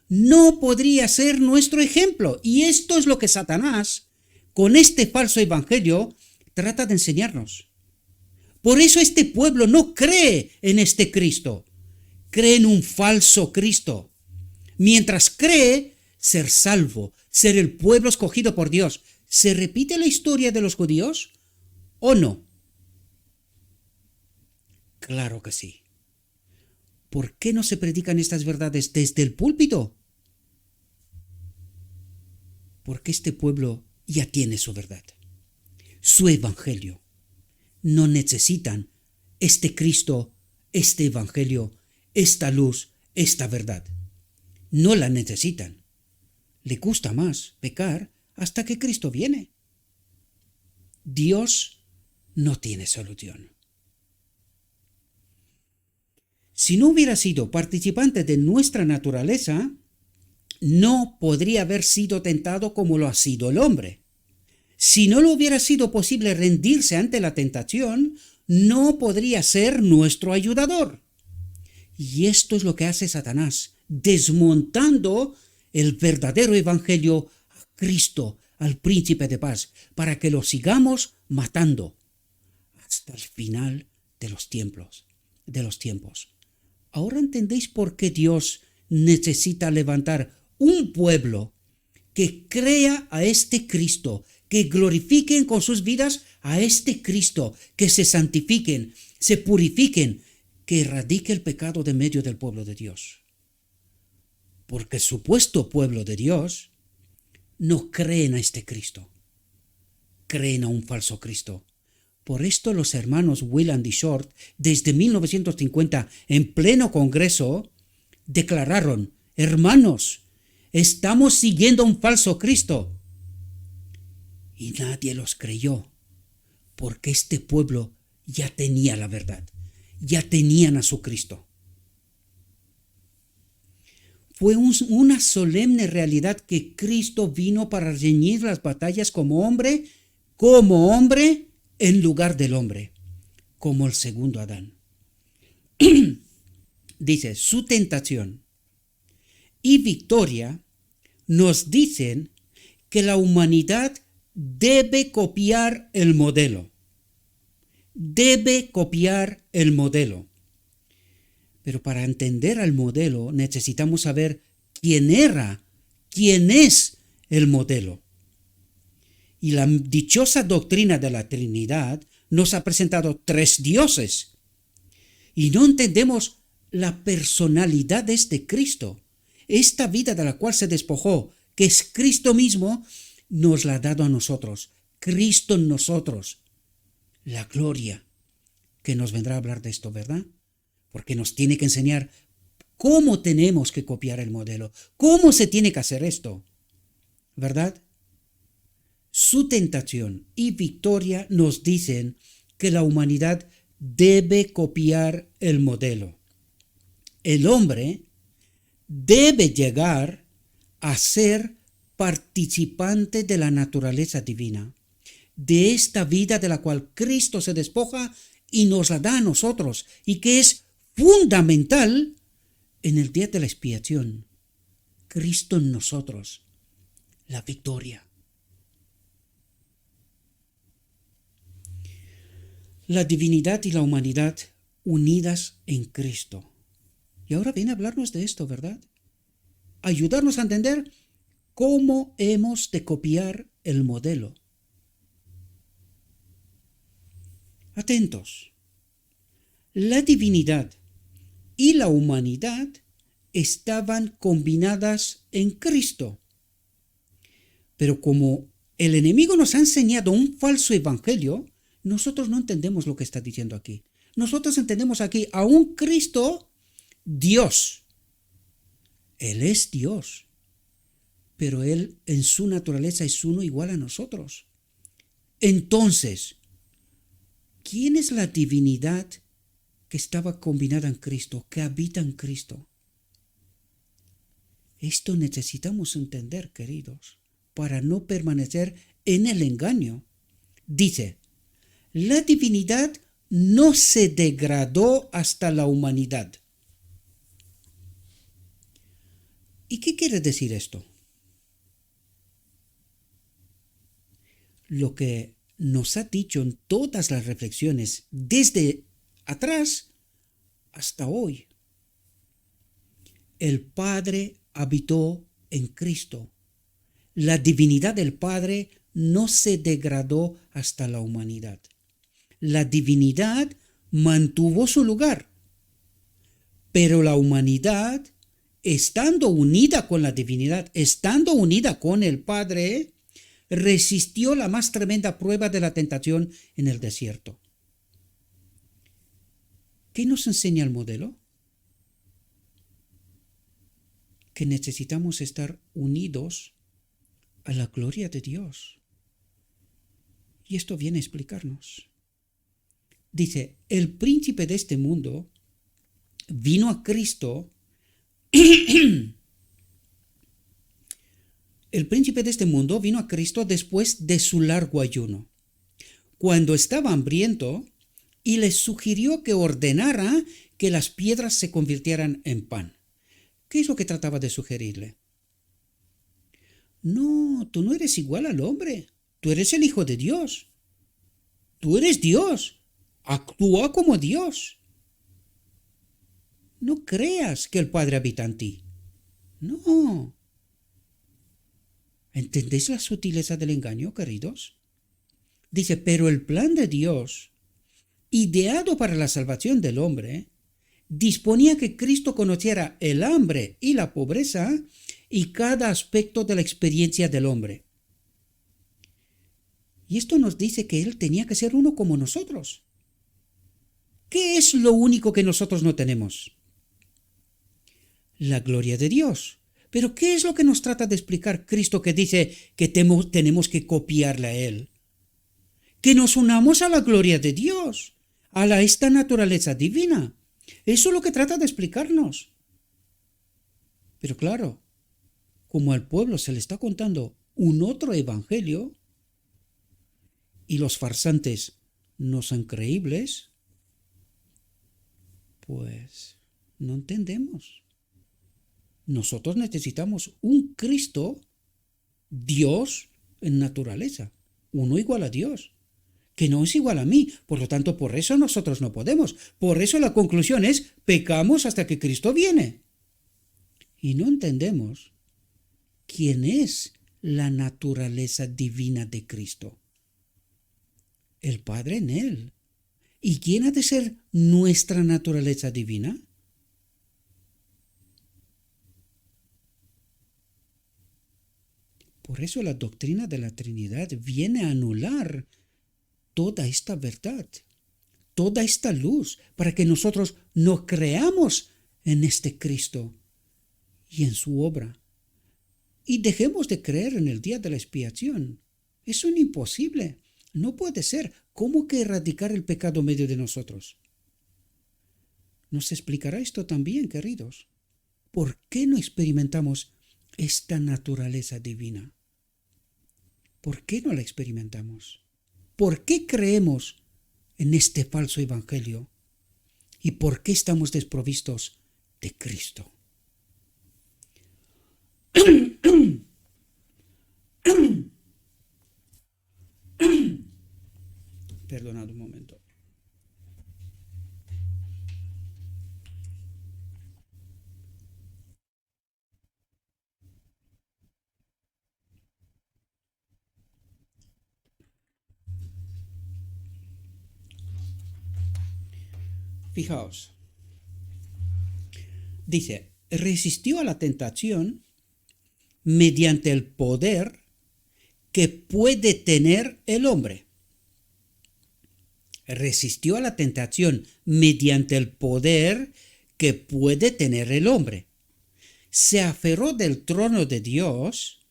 no podría ser nuestro ejemplo. Y esto es lo que Satanás, con este falso evangelio, trata de enseñarnos. Por eso este pueblo no cree en este Cristo. cree en un falso Cristo, mientras cree ser salvo, ser el pueblo escogido por Dios. ¿Se repite la historia de los judíos o no? Claro que sí. ¿Por qué no se predican estas verdades desde el púlpito? Porque este pueblo ya tiene su verdad, su evangelio. No necesitan este Cristo, este evangelio, esta luz, esta verdad. No la necesitan. Le gusta más pecar hasta que Cristo viene. Dios no tiene solución. Si no hubiera sido participante de nuestra naturaleza, no podría haber sido tentado como lo ha sido el hombre. Si no le hubiera sido posible rendirse ante la tentación, no podría ser nuestro ayudador. Y esto es lo que hace Satanás, desmontando el verdadero evangelio a Cristo, al príncipe de paz, para que lo sigamos matando hasta el final de los tiempos. Ahora entendéis por qué Dios necesita levantar un pueblo que crea a este Cristo, que glorifiquen con sus vidas a este Cristo, que se santifiquen, se purifiquen, que erradique el pecado de medio del pueblo de Dios. Porque el supuesto pueblo de Dios no creen a este Cristo, creen a un falso Cristo. Por esto los hermanos Willand y Short, desde 1950, en pleno Congreso, declararon: hermanos, estamos siguiendo a un falso Cristo. Y nadie los creyó, porque este pueblo ya tenía la verdad, ya tenían a su Cristo. Fue una solemne realidad que Cristo vino para reñir las batallas como hombre, en lugar del hombre, como el segundo Adán. Dice, su tentación y victoria nos dicen que la humanidad debe copiar el modelo. Debe copiar el modelo. Pero para entender al modelo necesitamos saber quién es el modelo. Y la dichosa doctrina de la Trinidad nos ha presentado 3 dioses. Y no entendemos la personalidad de este Cristo. Esta vida de la cual se despojó, que es Cristo mismo, nos la ha dado a nosotros. Cristo en nosotros. La gloria, que nos vendrá a hablar de esto, ¿verdad? Porque nos tiene que enseñar cómo tenemos que copiar el modelo, cómo se tiene que hacer esto, ¿verdad? Su tentación y victoria nos dicen que la humanidad debe copiar el modelo. El hombre debe llegar a ser participante de la naturaleza divina, de esta vida de la cual Cristo se despoja y nos la da a nosotros, y que es fundamental en el día de la expiación. Cristo en nosotros, la victoria. La divinidad y la humanidad unidas en Cristo. Y ahora viene a hablarnos de esto, ¿verdad? Ayudarnos a entender cómo hemos de copiar el modelo. Atentos. La divinidad y la humanidad estaban combinadas en Cristo. Pero como el enemigo nos ha enseñado un falso evangelio, nosotros no entendemos lo que está diciendo aquí. Nosotros entendemos aquí a un Cristo Dios. Él es Dios, pero Él en su naturaleza es uno igual a nosotros. Entonces, ¿quién es la divinidad que estaba combinada en Cristo, que habita en Cristo? Esto necesitamos entender, queridos, para no permanecer en el engaño. Dice, la divinidad no se degradó hasta la humanidad. ¿Y qué quiere decir esto? Lo que nos ha dicho en todas las reflexiones, desde atrás hasta hoy. el Padre habitó en Cristo. La divinidad del Padre no se degradó hasta la humanidad. La divinidad mantuvo su lugar, pero la humanidad, estando unida con la divinidad, estando unida con el Padre, resistió la más tremenda prueba de la tentación en el desierto. ¿Qué nos enseña el modelo? Que necesitamos estar unidos a la gloria de Dios. Y esto viene a explicarnos. Dice, el príncipe de este mundo vino a Cristo. El príncipe de este mundo vino a Cristo después de su largo ayuno, cuando estaba hambriento, y les sugirió que ordenara que las piedras se convirtieran en pan. ¿Qué es lo que trataba de sugerirle? No, tú no eres igual al hombre. Tú eres el Hijo de Dios. Tú eres Dios. Actúa como Dios. No creas que el Padre habita en ti. No. ¿Entendéis la sutileza del engaño, queridos? Dice, pero el plan de Dios, ideado para la salvación del hombre, disponía que Cristo conociera el hambre y la pobreza y cada aspecto de la experiencia del hombre. Y esto nos dice que Él tenía que ser uno como nosotros. ¿Qué es lo único que nosotros no tenemos? La gloria de Dios. Pero ¿qué es lo que nos trata de explicar Cristo, que dice que tenemos que copiarle a Él? Que nos unamos a la gloria de Dios, a esta naturaleza divina. Eso es lo que trata de explicarnos. Pero claro, como al pueblo se le está contando un otro evangelio y los farsantes no son creíbles, pues no entendemos. Nosotros necesitamos un Cristo, Dios en naturaleza, uno igual a Dios, que no es igual a mí. Por lo tanto, por eso nosotros no podemos. Por eso la conclusión es, pecamos hasta que Cristo viene. Y no entendemos quién es la naturaleza divina de Cristo. El Padre en Él. ¿Y quién ha de ser nuestra naturaleza divina? Por eso la doctrina de la Trinidad viene a anular toda esta verdad, toda esta luz, para que nosotros no creamos en este Cristo y en su obra. Y dejemos de creer en el día de la expiación. Es un imposible. No puede ser. ¿Cómo que erradicar el pecado en medio de nosotros? Nos explicará esto también, queridos. ¿Por qué no experimentamos esta naturaleza divina? ¿Por qué no la experimentamos? ¿Por qué creemos en este falso evangelio? ¿Y por qué estamos desprovistos de Cristo? Perdonad un momento. Fijaos. Dice, resistió a la tentación mediante el poder que puede tener el hombre. Resistió a la tentación mediante el poder que puede tener el hombre. Se aferró del trono de Dios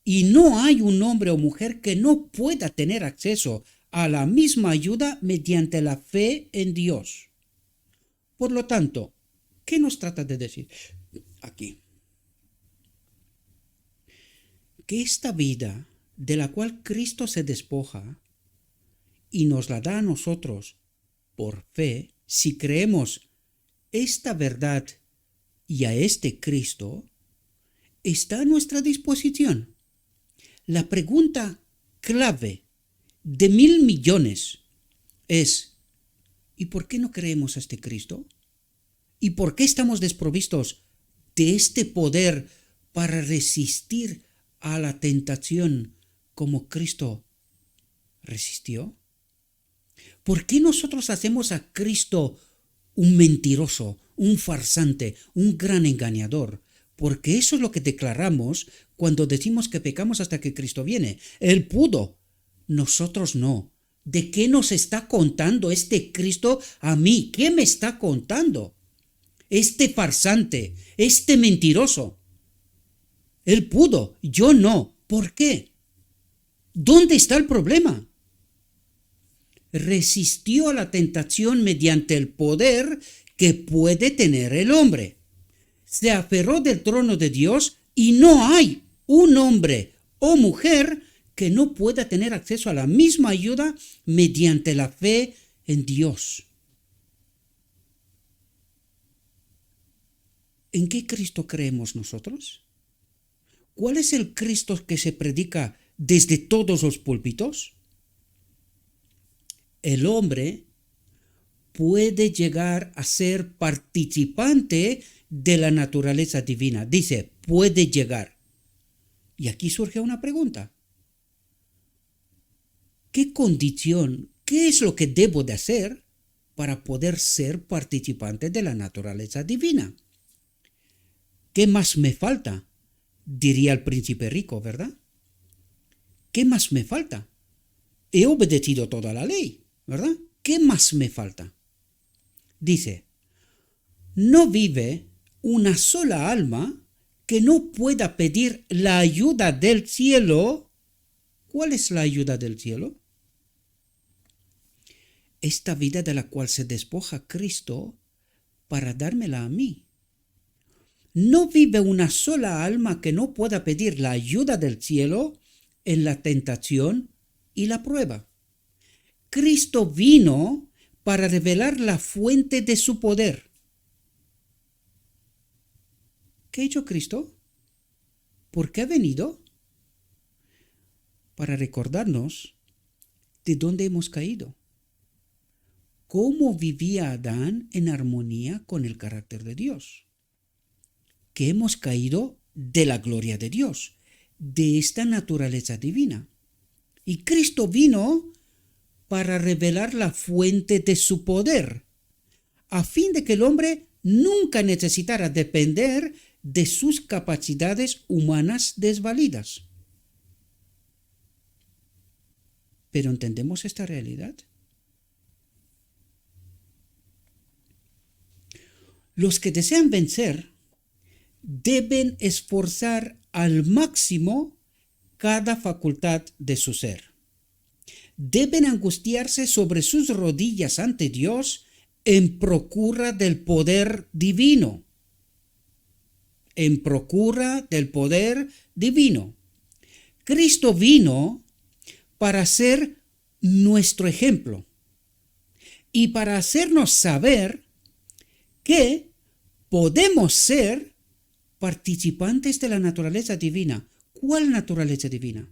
y no hay un hombre o mujer que no pueda tener acceso a la misma ayuda mediante la fe en Dios. Por lo tanto, ¿qué nos trata de decir aquí? Que esta vida de la cual Cristo se despoja y nos la da a nosotros por fe, si creemos esta verdad y a este Cristo, está a nuestra disposición. La pregunta clave de 1.000 millones es, ¿y por qué no creemos a este Cristo? ¿Y por qué estamos desprovistos de este poder para resistir a la tentación como Cristo resistió? ¿Por qué nosotros hacemos a Cristo un mentiroso, un farsante, un gran engañador? Porque eso es lo que declaramos cuando decimos que pecamos hasta que Cristo viene. Él pudo, nosotros no. ¿De qué nos está contando este Cristo a mí? ¿Qué me está contando? Este farsante, este mentiroso. Él pudo, yo no. ¿Por qué? ¿Dónde está el problema? Resistió a la tentación mediante el poder que puede tener el hombre. Se aferró del trono de Dios y no hay un hombre o mujer que no pueda tener acceso a la misma ayuda mediante la fe en Dios. ¿En qué Cristo creemos nosotros? ¿Cuál es el Cristo que se predica desde todos los púlpitos? El hombre puede llegar a ser participante de la naturaleza divina. Dice, puede llegar. Y aquí surge una pregunta. ¿Qué condición, qué es lo que debo de hacer para poder ser participante de la naturaleza divina? ¿Qué más me falta? Diría el príncipe rico, ¿verdad? ¿Qué más me falta? He obedecido toda la ley, ¿verdad? ¿Qué más me falta? Dice, no vive una sola alma que no pueda pedir la ayuda del cielo. ¿Cuál es la ayuda del cielo? Esta vida de la cual se despoja Cristo para dármela a mí. No vive una sola alma que no pueda pedir la ayuda del cielo en la tentación y la prueba. Cristo vino para revelar la fuente de su poder. ¿Qué ha hecho Cristo? ¿Por qué ha venido? Para recordarnos de dónde hemos caído. ¿Cómo vivía Adán en armonía con el carácter de Dios? Que hemos caído de la gloria de Dios, de esta naturaleza divina. Y Cristo vino para revelar la fuente de su poder, a fin de que el hombre nunca necesitara depender de sus capacidades humanas desvalidas. ¿Pero entendemos esta realidad? Los que desean vencer deben esforzar al máximo cada facultad de su ser. Deben angustiarse sobre sus rodillas ante Dios en procura del poder divino. En procura del poder divino. Cristo vino para ser nuestro ejemplo y para hacernos saber que podemos ser participantes de la naturaleza divina. ¿Cuál naturaleza divina?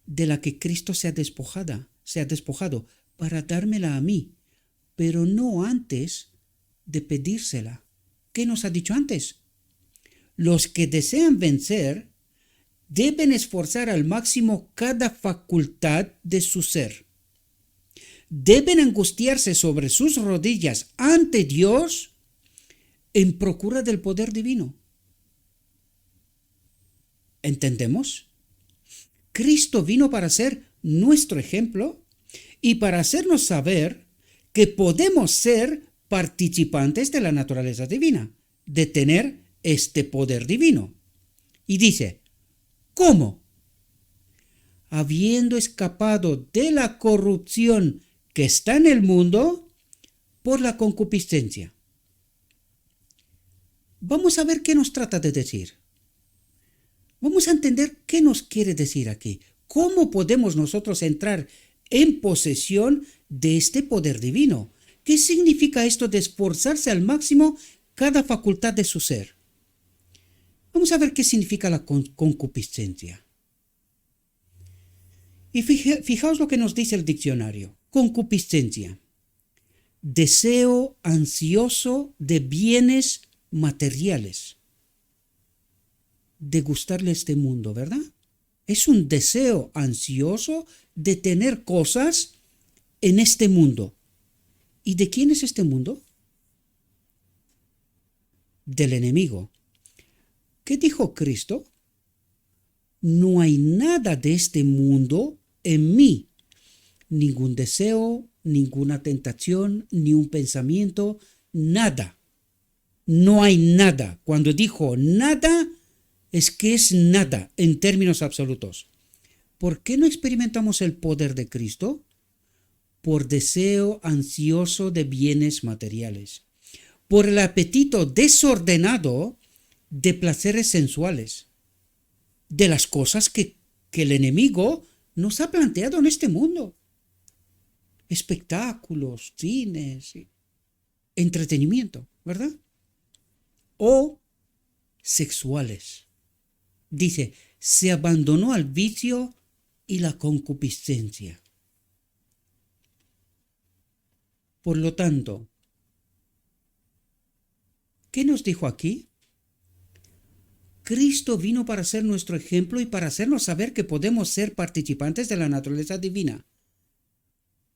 De la que Cristo se ha despojado para dármela a mí, pero no antes de pedírsela. ¿Qué nos ha dicho antes? Los que desean vencer deben esforzar al máximo cada facultad de su ser. Deben angustiarse sobre sus rodillas ante Dios en procura del poder divino. ¿Entendemos? Cristo vino para ser nuestro ejemplo y para hacernos saber que podemos ser participantes de la naturaleza divina, de tener este poder divino. Y dice, ¿cómo? Habiendo escapado de la corrupción que está en el mundo por la concupiscencia. Vamos a ver qué nos trata de decir. Vamos a entender qué nos quiere decir aquí. ¿Cómo podemos nosotros entrar en posesión de este poder divino? ¿Qué significa esto de esforzarse al máximo cada facultad de su ser? Vamos a ver qué significa la concupiscencia. Y fijaos lo que nos dice el diccionario. Concupiscencia. Deseo ansioso de bienes materiales, de gustarle este mundo, ¿verdad? Es un deseo ansioso de tener cosas en este mundo. ¿Y de quién es este mundo? Del enemigo. ¿Qué dijo Cristo? No hay nada de este mundo en mí. Ningún deseo, ninguna tentación, ni un pensamiento, nada. No hay nada. Cuando dijo nada, es que es nada en términos absolutos. ¿Por qué no experimentamos el poder de Cristo? Por deseo ansioso de bienes materiales, por el apetito desordenado de placeres sensuales, de las cosas que el enemigo nos ha planteado en este mundo. Espectáculos, cines, entretenimiento, ¿verdad? O sexuales. Dice, se abandonó al vicio y la concupiscencia. Por lo tanto, ¿qué nos dijo aquí? Cristo vino para ser nuestro ejemplo y para hacernos saber que podemos ser participantes de la naturaleza divina.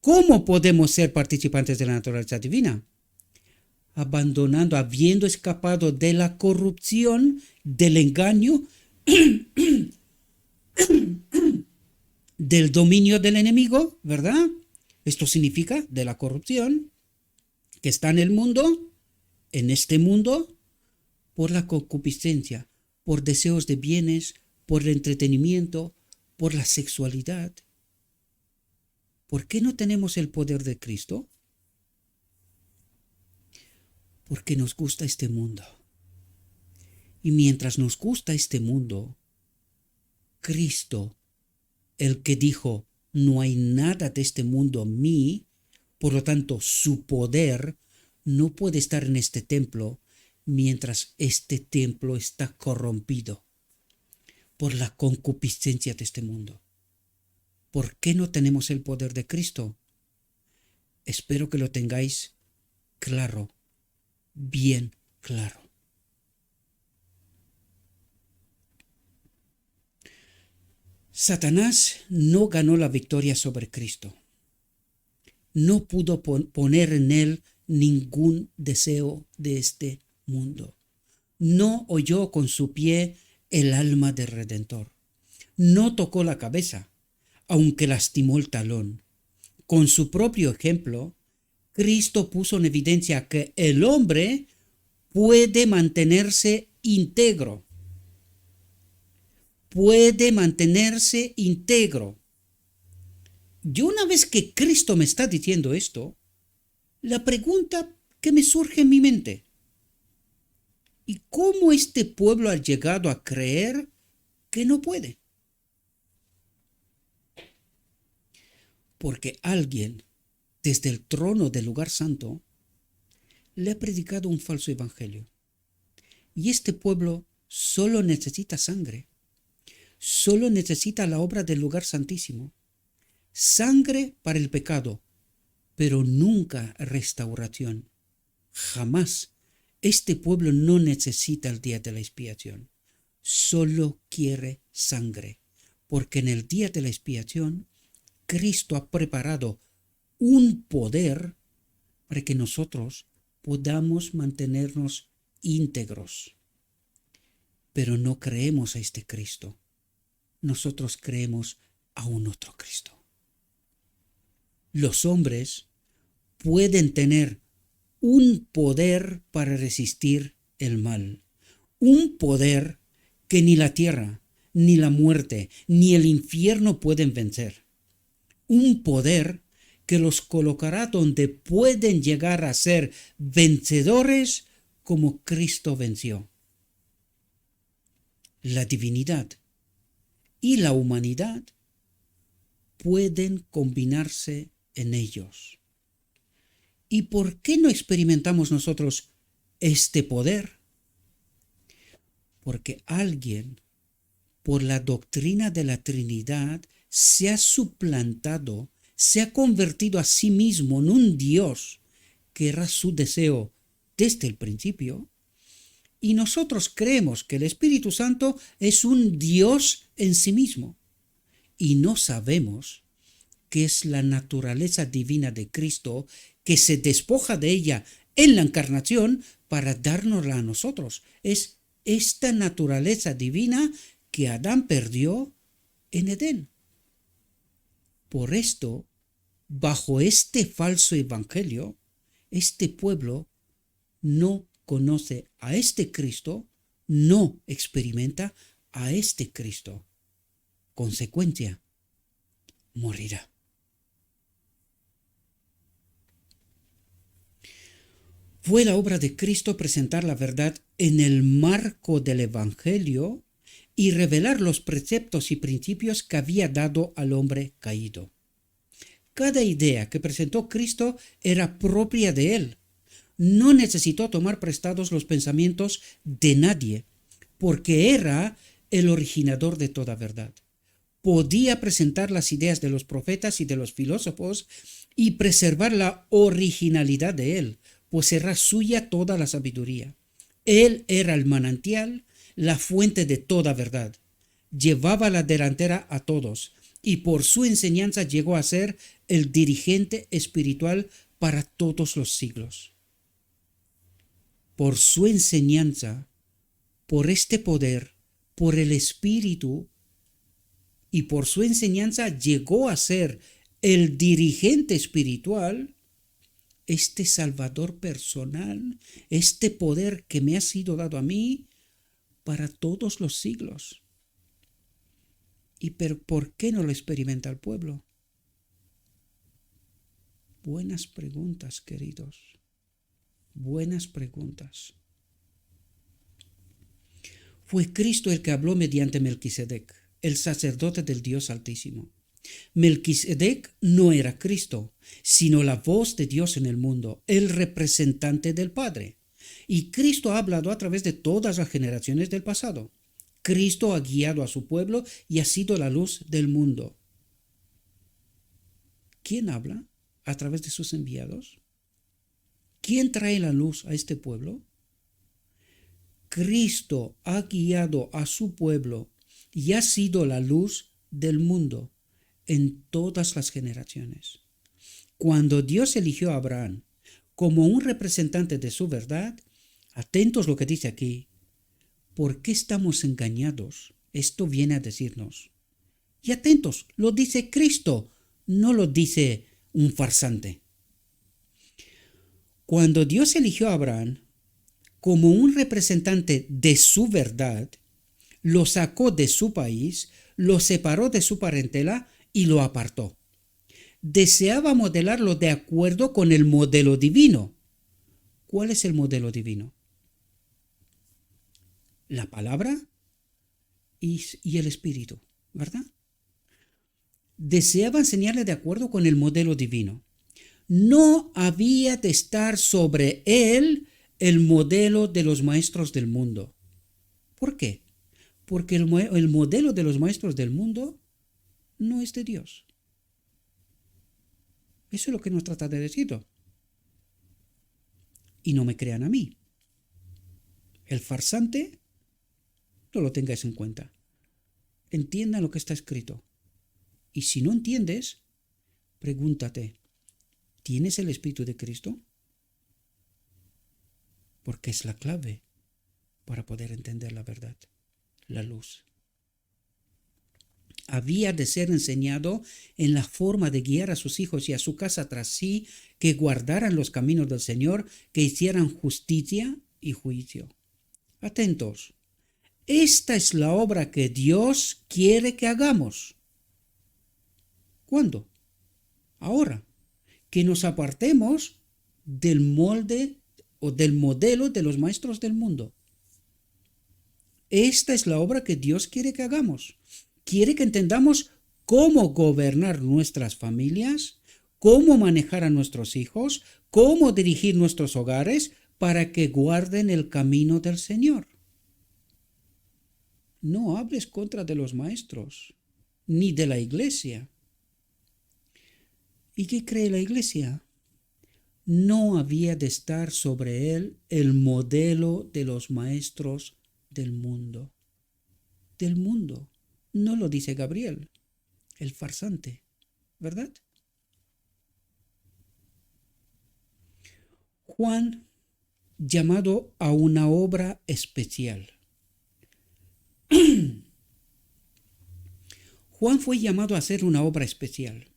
¿Cómo podemos ser participantes de la naturaleza divina? Abandonando, habiendo escapado de la corrupción, del engaño, del dominio del enemigo, ¿verdad? Esto significa de la corrupción que está en el mundo, en este mundo, por la concupiscencia, por deseos de bienes, por el entretenimiento, por la sexualidad. ¿Por qué no tenemos el poder de Cristo? Porque nos gusta este mundo. Y mientras nos gusta este mundo, Cristo, el que dijo, no hay nada de este mundo en mí, por lo tanto su poder no puede estar en este templo mientras este templo está corrompido por la concupiscencia de este mundo. ¿Por qué no tenemos el poder de Cristo? Espero que lo tengáis claro, bien claro. Satanás no ganó la victoria sobre Cristo. No pudo poner en él ningún deseo de este mundo. No oyó con su pie el alma del Redentor. No tocó la cabeza, aunque lastimó el talón. Con su propio ejemplo, Cristo puso en evidencia que el hombre puede mantenerse íntegro. Puede mantenerse íntegro. Yo una vez que Cristo me está diciendo esto, la pregunta que me surge en mi mente, ¿y cómo este pueblo ha llegado a creer que no puede? Porque alguien, desde el trono del lugar santo, le ha predicado un falso evangelio. Y este pueblo solo necesita sangre. Solo necesita la obra del lugar santísimo. Sangre para el pecado, pero nunca restauración. Jamás. Este pueblo no necesita el día de la expiación. Solo quiere sangre, porque en el día de la expiación, Cristo ha preparado un poder para que nosotros podamos mantenernos íntegros. Pero no creemos a este Cristo. Nosotros creemos a un otro Cristo. Los hombres pueden tener un poder para resistir el mal. Un poder que ni la tierra, ni la muerte, ni el infierno pueden vencer. Un poder que los colocará donde pueden llegar a ser vencedores como Cristo venció. La divinidad y la humanidad pueden combinarse en ellos. ¿Y por qué no experimentamos nosotros este poder? Porque alguien, por la doctrina de la Trinidad, se ha suplantado, se ha convertido a sí mismo en un Dios, que era su deseo desde el principio, Y nosotros creemos que el Espíritu Santo es un Dios en sí mismo. Y no sabemos qué es la naturaleza divina de Cristo, que se despoja de ella en la encarnación para dárnosla a nosotros. Es esta naturaleza divina que Adán perdió en Edén. Por esto, bajo este falso evangelio, este pueblo no conoce a este Cristo, no experimenta a este Cristo. Consecuencia, morirá. Fue la obra de Cristo presentar la verdad en el marco del Evangelio y revelar los preceptos y principios que había dado al hombre caído. Cada idea que presentó Cristo era propia de él. No necesitó tomar prestados los pensamientos de nadie, porque era el originador de toda verdad. Podía presentar las ideas de los profetas y de los filósofos y preservar la originalidad de él, pues era suya toda la sabiduría. Él era el manantial, la fuente de toda verdad. Llevaba la delantera a todos y por su enseñanza llegó a ser el dirigente espiritual para todos los siglos. Por su enseñanza, por este poder, por el Espíritu y por su enseñanza llegó a ser el dirigente espiritual, este Salvador personal, este poder que me ha sido dado a mí para todos los siglos. ¿Y por qué no lo experimenta el pueblo? Buenas preguntas, queridos. Buenas preguntas. Fue Cristo el que habló mediante Melquisedec, el sacerdote del Dios Altísimo. Melquisedec no era Cristo, sino la voz de Dios en el mundo, el representante del Padre. Y Cristo ha hablado a través de todas las generaciones del pasado. Cristo ha guiado a su pueblo y ha sido la luz del mundo. ¿Quién habla a través de sus enviados? ¿Quién trae la luz a este pueblo? Cristo ha guiado a su pueblo y ha sido la luz del mundo en todas las generaciones. Cuando Dios eligió a Abraham como un representante de su verdad, atentos lo que dice aquí, ¿por qué estamos engañados? Esto viene a decirnos. Y atentos, lo dice Cristo, no lo dice un farsante. Cuando Dios eligió a Abraham como un representante de su verdad, lo sacó de su país, lo separó de su parentela y lo apartó. Deseaba modelarlo de acuerdo con el modelo divino. ¿Cuál es el modelo divino? La palabra y el Espíritu, ¿verdad? Deseaba enseñarle de acuerdo con el modelo divino. No había de estar sobre él el modelo de los maestros del mundo. ¿Por qué? Porque el modelo de los maestros del mundo no es de Dios. Eso es lo que nos trata de decir. Y no me crean a mí. El farsante, no lo tengáis en cuenta. Entiendan lo que está escrito. Y si no entiendes, pregúntate, ¿tienes el Espíritu de Cristo? Porque es la clave para poder entender la verdad, la luz. Había de ser enseñado en la forma de guiar a sus hijos y a su casa tras sí, que guardaran los caminos del Señor, que hicieran justicia y juicio. Atentos, esta es la obra que Dios quiere que hagamos. ¿Cuándo? Ahora, que nos apartemos del molde o del modelo de los maestros del mundo. Esta es la obra que Dios quiere que hagamos. Quiere que entendamos cómo gobernar nuestras familias, cómo manejar a nuestros hijos, cómo dirigir nuestros hogares para que guarden el camino del Señor. No hables contra de los maestros, ni de la iglesia. ¿Y qué cree la iglesia? no había de estar sobre él el modelo de los maestros del mundo. Del mundo. No lo dice Gabriel, el farsante, ¿verdad? Juan, llamado a una obra especial. Juan fue llamado a hacer una obra especial.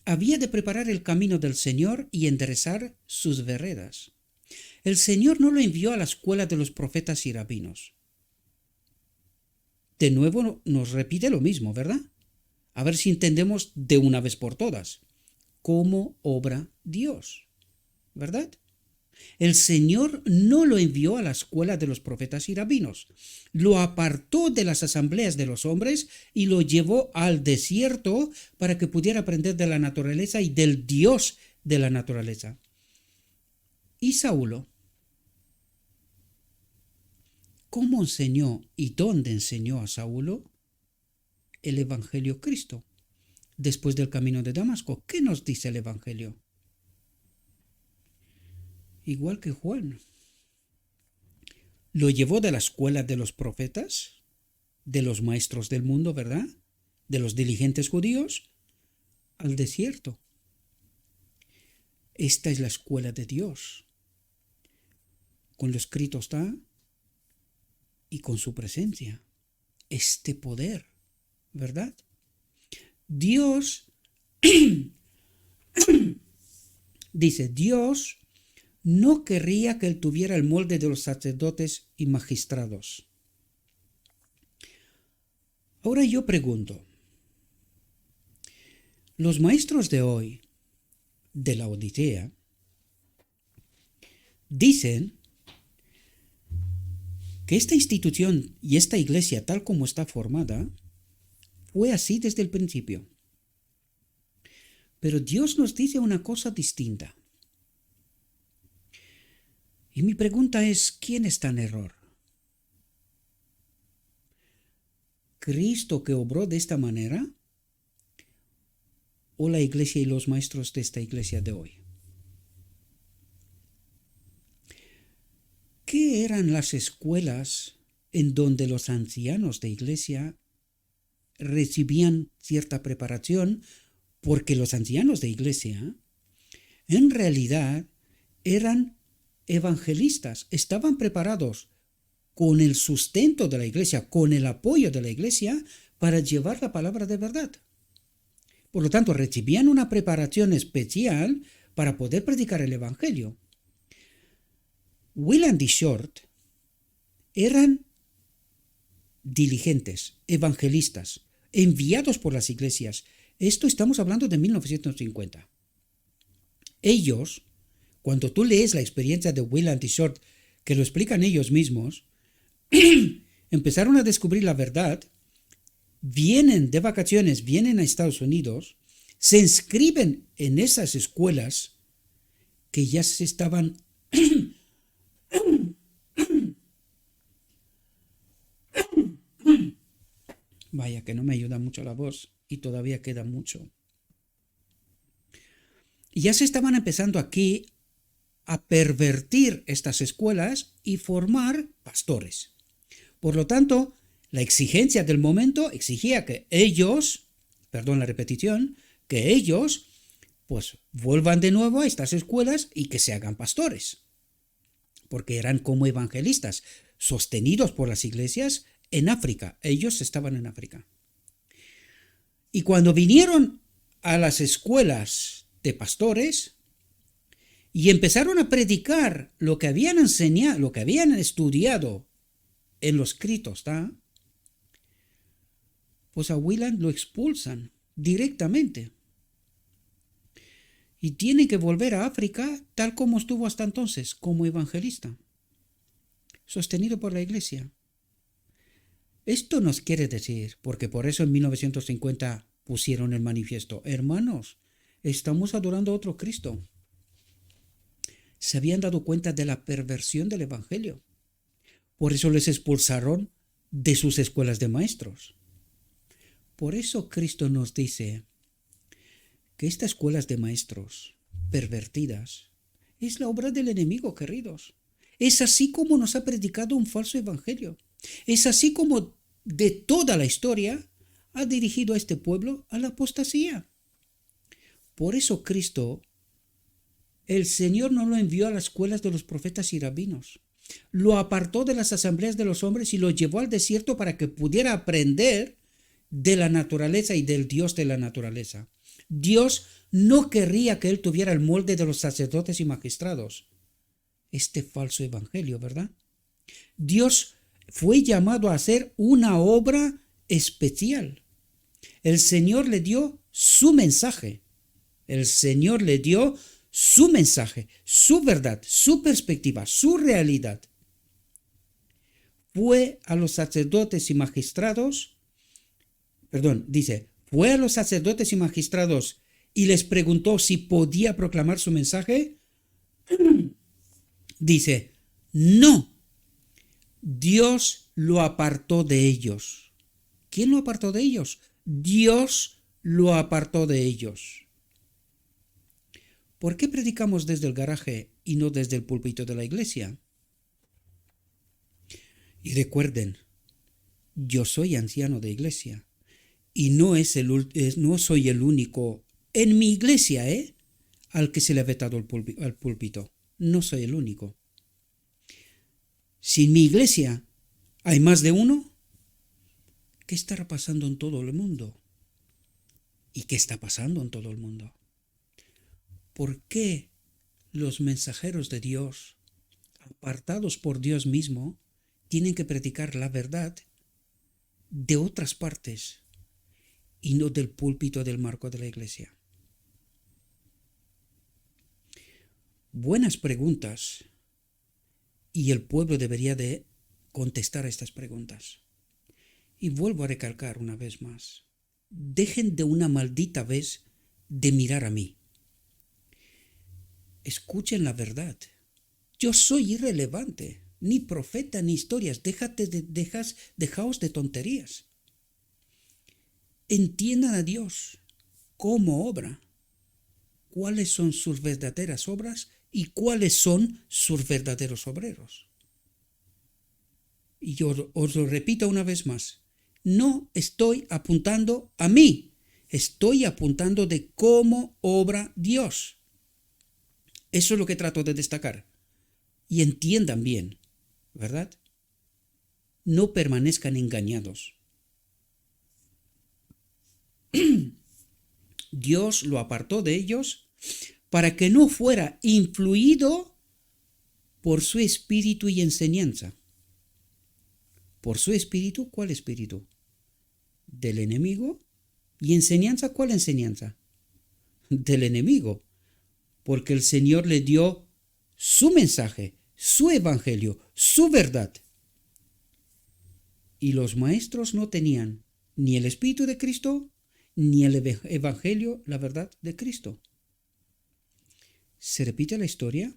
Había de preparar el camino del Señor y enderezar sus veredas. El Señor no lo envió a la escuela de los profetas y rabinos. De nuevo nos repite lo mismo, ¿verdad? A ver si entendemos de una vez por todas cómo obra Dios, ¿verdad? El Señor no lo envió a la escuela de los profetas y rabinos, lo apartó de las asambleas de los hombres y lo llevó al desierto para que pudiera aprender de la naturaleza y del Dios de la naturaleza. ¿Y Saulo? ¿Cómo enseñó y dónde enseñó a Saulo? El Evangelio Cristo. Después del camino de Damasco, ¿qué nos dice el Evangelio? Igual que Juan. Lo llevó de la escuela de los profetas, de los maestros del mundo, ¿verdad? De los diligentes judíos, al desierto. Esta es la escuela de Dios. Con lo escrito está y con su presencia. Este poder, ¿verdad? Dios, dice, Dios no querría que él tuviera el molde de los sacerdotes y magistrados. Ahora yo pregunto, los maestros de hoy, de la Odisea, dicen que esta institución y esta iglesia tal como está formada fue así desde el principio. Pero Dios nos dice una cosa distinta. Y mi pregunta es, ¿quién está en error? ¿Cristo que obró de esta manera? ¿O la iglesia y los maestros de esta iglesia de hoy? ¿Qué eran las escuelas en donde los ancianos de iglesia recibían cierta preparación? Porque los ancianos de iglesia en realidad eran evangelistas, estaban preparados con el sustento de la iglesia, con el apoyo de la iglesia para llevar la palabra de verdad. Por lo tanto, recibían una preparación especial para poder predicar el evangelio. Willand y Short eran diligentes, evangelistas, enviados por las iglesias. Esto estamos hablando de 1950. Ellos, cuando tú lees la experiencia de Willand y Short, que lo explican ellos mismos, empezaron a descubrir la verdad, vienen de vacaciones, vienen a Estados Unidos, se inscriben en esas escuelas que ya se estaban vaya que no me ayuda mucho la voz y todavía queda mucho. Y ya se estaban empezando aquí a pervertir estas escuelas y formar pastores. Por lo tanto, la exigencia del momento exigía que ellos, perdón la repetición, que ellos pues vuelvan de nuevo a estas escuelas y que se hagan pastores. Porque eran como evangelistas, sostenidos por las iglesias en África. Ellos estaban en África. Y cuando vinieron a las escuelas de pastores y empezaron a predicar lo que habían enseñado, lo que habían estudiado en los escritos, pues a Willand lo expulsan directamente. Y tiene que volver a África tal como estuvo hasta entonces, como evangelista, sostenido por la iglesia. Esto nos quiere decir, porque por eso en 1950 pusieron el manifiesto, hermanos, estamos adorando a otro Cristo. Se habían dado cuenta de la perversión del evangelio. Por eso les expulsaron de sus escuelas de maestros. Por eso Cristo nos dice que estas escuelas de maestros pervertidas Es la obra del enemigo, queridos. Es así como nos ha predicado un falso evangelio. Es así como de toda la historia ha dirigido a este pueblo a la apostasía. Por eso Cristo, el Señor, no lo envió a las escuelas de los profetas y rabinos. Lo apartó de las asambleas de los hombres y lo llevó al desierto para que pudiera aprender de la naturaleza y del Dios de la naturaleza. Dios no querría que él tuviera el molde de los sacerdotes y magistrados. Este falso evangelio, ¿verdad? Dios fue llamado a hacer una obra especial. El Señor le dio su mensaje. El Señor le dio su mensaje, su verdad, su perspectiva, su realidad. Fue a los sacerdotes y magistrados, fue a los sacerdotes y magistrados y les preguntó si podía proclamar su mensaje. Dice, no, Dios lo apartó de ellos. ¿Quién lo apartó de ellos? Dios lo apartó de ellos. ¿Por qué predicamos desde el garaje y no desde el púlpito de la iglesia? Y recuerden, yo soy anciano de iglesia y no soy el único en mi iglesia, al que se le ha vetado al púlpito. No soy el único. Si en mi iglesia hay más de uno, ¿qué estará pasando en todo el mundo? ¿Y qué está pasando en todo el mundo? ¿Por qué los mensajeros de Dios, apartados por Dios mismo, tienen que predicar la verdad de otras partes y no del púlpito del marco de la iglesia? Buenas preguntas, y el pueblo debería de contestar a estas preguntas. Y vuelvo a recalcar una vez más, dejen de una maldita vez de mirar a mí. Escuchen la verdad. Yo soy irrelevante, ni profeta ni historias. Dejaos de tonterías. Entiendan a Dios, cómo obra, cuáles son sus verdaderas obras y cuáles son sus verdaderos obreros. Y yo os lo repito una vez más, no estoy apuntando a mí, estoy apuntando de cómo obra Dios. Eso es lo que trato de destacar. Y entiendan bien, ¿verdad? No permanezcan engañados. Dios lo apartó de ellos para que no fuera influido por su espíritu y enseñanza. ¿Por su espíritu? ¿Cuál espíritu? ¿Del enemigo? ¿Y enseñanza? ¿Cuál enseñanza? Del enemigo. Porque el Señor le dio su mensaje, su evangelio, su verdad. Y los maestros no tenían ni el espíritu de Cristo, ni el evangelio, la verdad de Cristo. ¿Se repite la historia?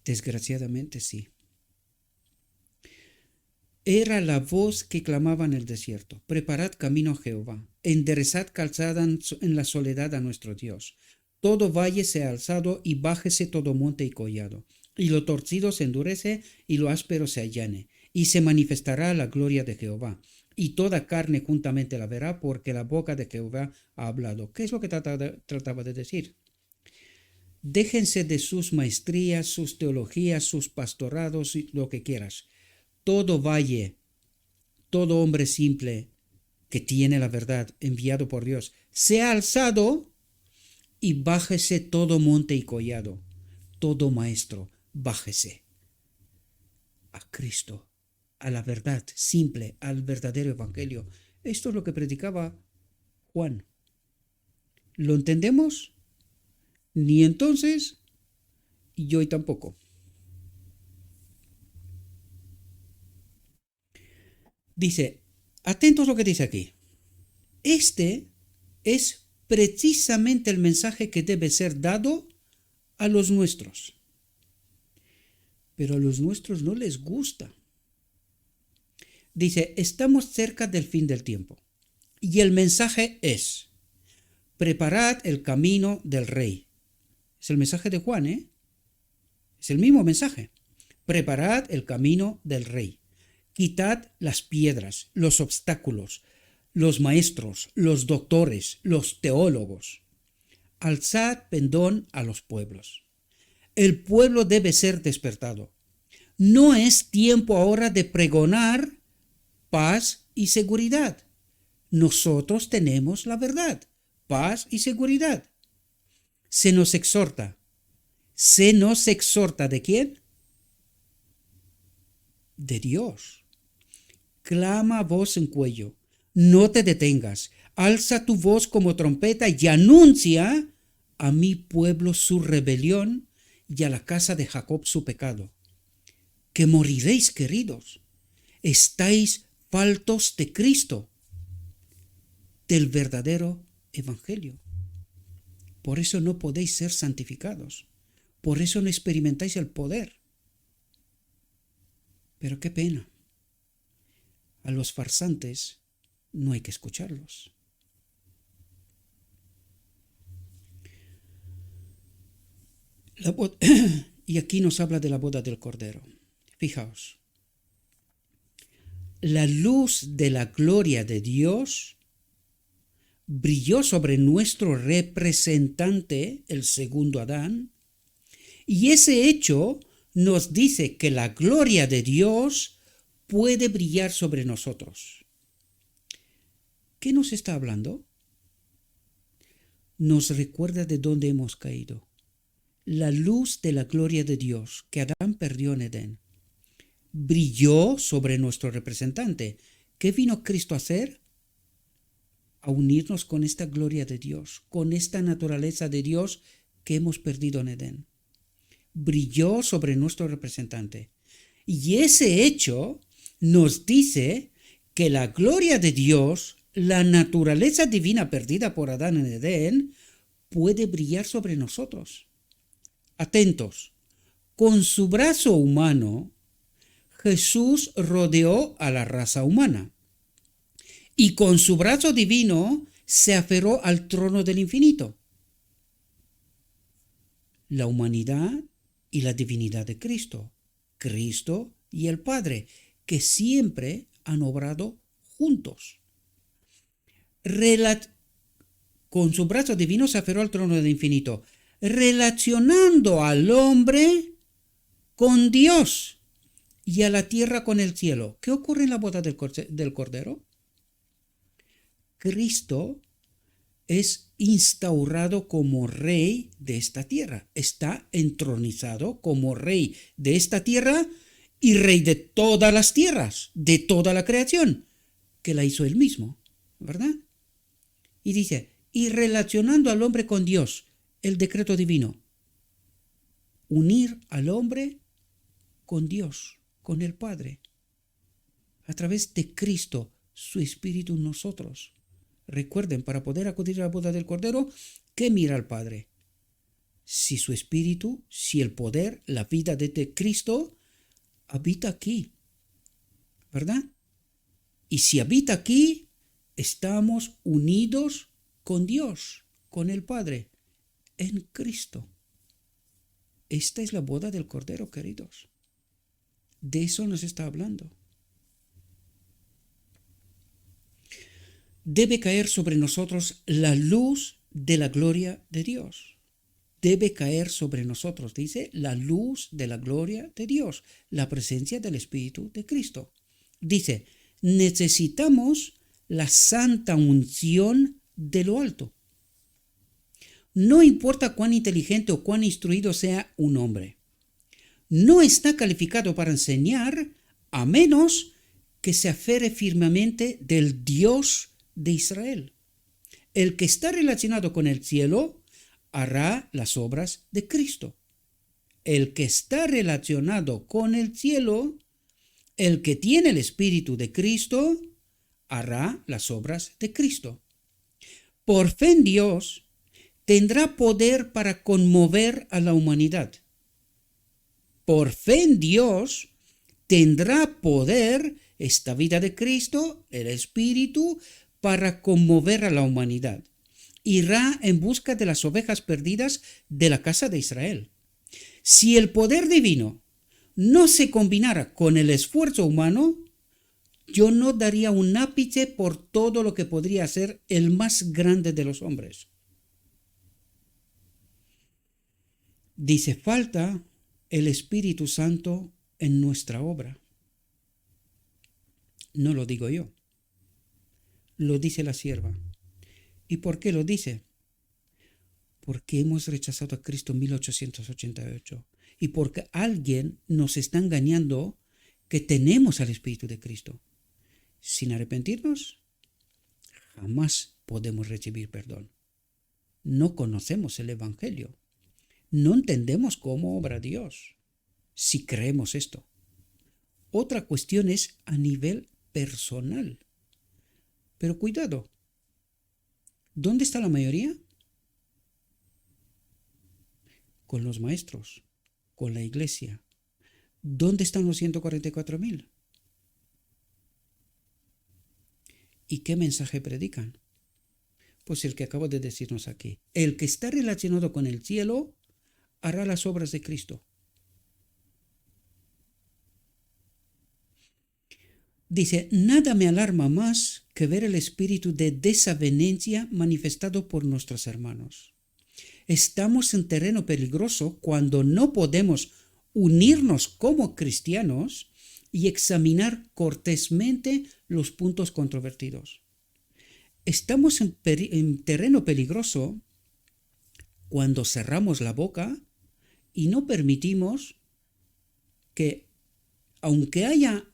Desgraciadamente sí. Era la voz que clamaba en el desierto: preparad camino a Jehová, enderezad calzada en la soledad a nuestro Dios. Todo valle sea alzado y bájese todo monte y collado, y lo torcido se endurece y lo áspero se allane, y se manifestará la gloria de Jehová, y toda carne juntamente la verá, porque la boca de Jehová ha hablado. ¿Qué es lo que trataba de decir? Déjense de sus maestrías, sus teologías, sus pastorados, lo que quieras. Todo valle, todo hombre simple que tiene la verdad enviado por Dios, sea alzado y bájese todo monte y collado. Todo maestro, bájese a Cristo, a la verdad simple, al verdadero evangelio. Esto es lo que predicaba Juan. ¿Lo entendemos? Ni entonces, y hoy tampoco. Dice, atentos a lo que dice aquí. Este es precisamente el mensaje que debe ser dado a los nuestros. Pero a los nuestros no les gusta. Dice, estamos cerca del fin del tiempo. Y el mensaje es: Preparad el camino del Rey. Es el mensaje de Juan, ¿eh? Es el mismo mensaje. Preparad el camino del Rey. Quitad las piedras, los obstáculos, los maestros, los doctores, los teólogos. Alzad pendón a los pueblos. El pueblo debe ser despertado. No es tiempo ahora de pregonar paz y seguridad. Nosotros tenemos la verdad, paz y seguridad. Se nos exhorta. ¿De quién? De Dios. Clama a voz en cuello. No te detengas. Alza tu voz como trompeta y anuncia a mi pueblo su rebelión y a la casa de Jacob su pecado. Que moriréis, queridos. Estáis faltos de Cristo, del verdadero evangelio. Por eso no podéis ser santificados. Por eso no experimentáis el poder. Pero qué pena. A los farsantes no hay que escucharlos. Y aquí nos habla de la boda del Cordero. Fijaos. La luz de la gloria de Dios brilló sobre nuestro representante, el segundo Adán, y ese hecho nos dice que la gloria de Dios puede brillar sobre nosotros. ¿Qué nos está hablando? Nos recuerda de dónde hemos caído. La luz de la gloria de Dios que Adán perdió en Edén brilló sobre nuestro representante. ¿Qué vino Cristo a hacer? A unirnos con esta gloria de Dios, con esta naturaleza de Dios que hemos perdido en Edén. Brilló sobre nuestro representante. Y ese hecho nos dice que la gloria de Dios, la naturaleza divina perdida por Adán en Edén, puede brillar sobre nosotros. Atentos, con su brazo humano, Jesús rodeó a la raza humana y con su brazo divino se aferró al trono del infinito. La humanidad y la divinidad de Cristo, Cristo y el Padre, que siempre han obrado juntos. Con su brazo divino se aferró al trono del infinito, relacionando al hombre con Dios y a la tierra con el cielo. ¿Qué ocurre en la boda del Cordero? Cristo es instaurado como rey de esta tierra. Está entronizado como rey de esta tierra y rey de todas las tierras, de toda la creación, que la hizo él mismo, ¿verdad? Y dice, y relacionando al hombre con Dios, el decreto divino. Unir al hombre con Dios, con el Padre, a través de Cristo, su Espíritu en nosotros. Recuerden, para poder acudir a la boda del Cordero, ¿qué mira al Padre? Si su Espíritu, si el poder, la vida de Cristo habita aquí, ¿verdad? Y si habita aquí, estamos unidos con Dios, con el Padre, en Cristo. Esta es la boda del Cordero, queridos. De eso nos está hablando. Debe caer sobre nosotros la luz de la gloria de Dios. Debe caer sobre nosotros, dice, la luz de la gloria de Dios, la presencia del Espíritu de Cristo. Dice, necesitamos la santa unción de lo alto. No importa cuán inteligente o cuán instruido sea un hombre, no está calificado para enseñar a menos que se aferre firmemente del Dios de Israel. El que está relacionado con el cielo hará las obras de Cristo. El que está relacionado con el cielo, el que tiene el Espíritu de Cristo, hará las obras de Cristo. Por fe en Dios, tendrá poder para conmover a la humanidad. Por fe en Dios, tendrá poder esta vida de Cristo, el Espíritu, para conmover a la humanidad. irá en busca de las ovejas perdidas de la casa de Israel. Si el poder divino no se combinara con el esfuerzo humano, yo no daría un ápice por todo lo que podría ser el más grande de los hombres. Dice, falta el Espíritu Santo en nuestra obra. No lo digo yo, lo dice la sierva. ¿Y por qué lo dice? Porque hemos rechazado a Cristo en 1888 y porque alguien nos está engañando que tenemos al Espíritu de Cristo. Sin arrepentirnos, jamás podemos recibir perdón. No conocemos el Evangelio. No entendemos cómo obra Dios si creemos esto. Otra cuestión es a nivel personal. Pero cuidado, ¿dónde está la mayoría? Con los maestros, con la iglesia. ¿Dónde están los 144.000? ¿Y qué mensaje predican? Pues el que acabo de decirnos aquí. El que está relacionado con el cielo hará las obras de Cristo. Dice, nada me alarma más que ver el espíritu de desavenencia manifestado por nuestros hermanos. Estamos en terreno peligroso cuando no podemos unirnos como cristianos y examinar cortésmente los puntos controvertidos. Estamos en terreno peligroso cuando cerramos la boca y no permitimos que, aunque haya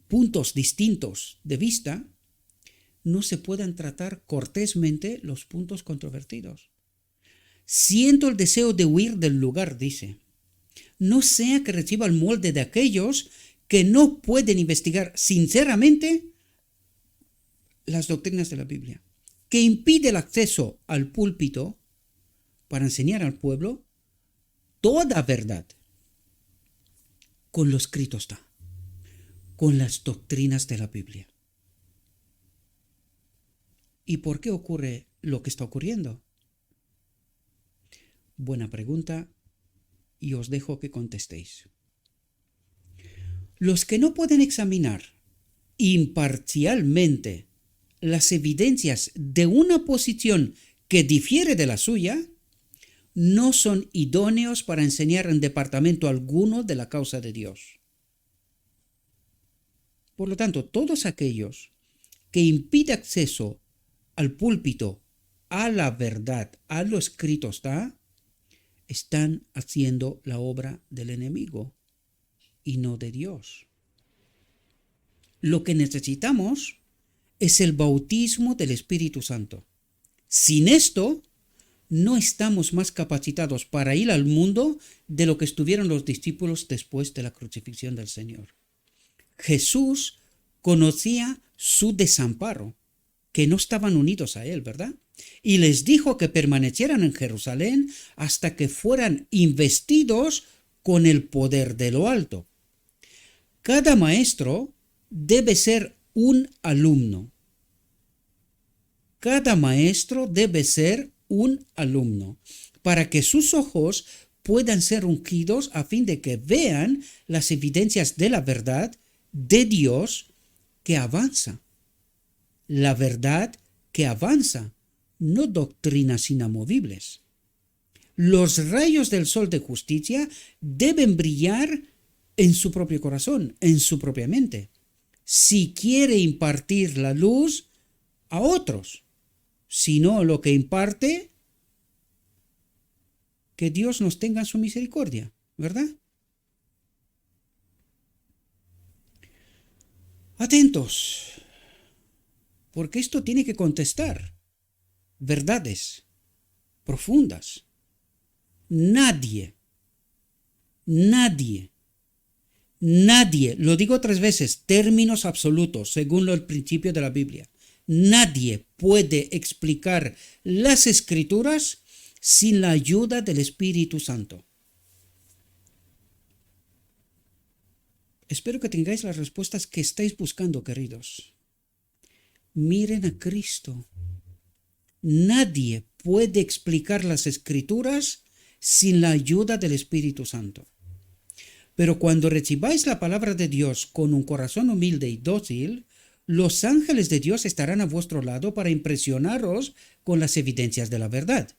puntos distintos de vista, no se puedan tratar cortésmente los puntos controvertidos. Siento el deseo de huir del lugar, dice. No sea que reciba el molde de aquellos que no pueden investigar sinceramente las doctrinas de la Biblia, que impide el acceso al púlpito para enseñar al pueblo toda verdad. Con lo escrito está, con las doctrinas de la Biblia. ¿Y por qué ocurre lo que está ocurriendo? Buena pregunta y os dejo que contestéis. Los que no pueden examinar imparcialmente las evidencias de una posición que difiere de la suya, no son idóneos para enseñar en departamento alguno de la causa de Dios. Por lo tanto, todos aquellos que impiden acceso al púlpito, a la verdad, a lo escrito está, están haciendo la obra del enemigo y no de Dios. Lo que necesitamos es el bautismo del Espíritu Santo. Sin esto, no estamos más capacitados para ir al mundo de lo que estuvieron los discípulos después de la crucifixión del Señor. Jesús conocía su desamparo, que no estaban unidos a él, ¿verdad? Y les dijo que permanecieran en Jerusalén hasta que fueran investidos con el poder de lo alto. Cada maestro debe ser un alumno. Cada maestro debe ser un alumno, para que sus ojos puedan ser ungidos a fin de que vean las evidencias de la verdad de Dios que avanza. La verdad que avanza, no doctrinas inamovibles. Los rayos del sol de justicia deben brillar en su propio corazón, en su propia mente, si quiere impartir la luz a otros. Si no lo que imparte, que Dios nos tenga en su misericordia, ¿verdad? Atentos, porque esto tiene que contestar verdades profundas. Nadie, lo digo 3 veces, términos absolutos, según el principio de la Biblia. Nadie puede explicar las Escrituras sin la ayuda del Espíritu Santo. Espero que tengáis las respuestas que estáis buscando, queridos. Miren a Cristo. Nadie puede explicar las Escrituras sin la ayuda del Espíritu Santo. Pero cuando recibáis la palabra de Dios con un corazón humilde y dócil, los ángeles de Dios estarán a vuestro lado para impresionaros con las evidencias de la verdad.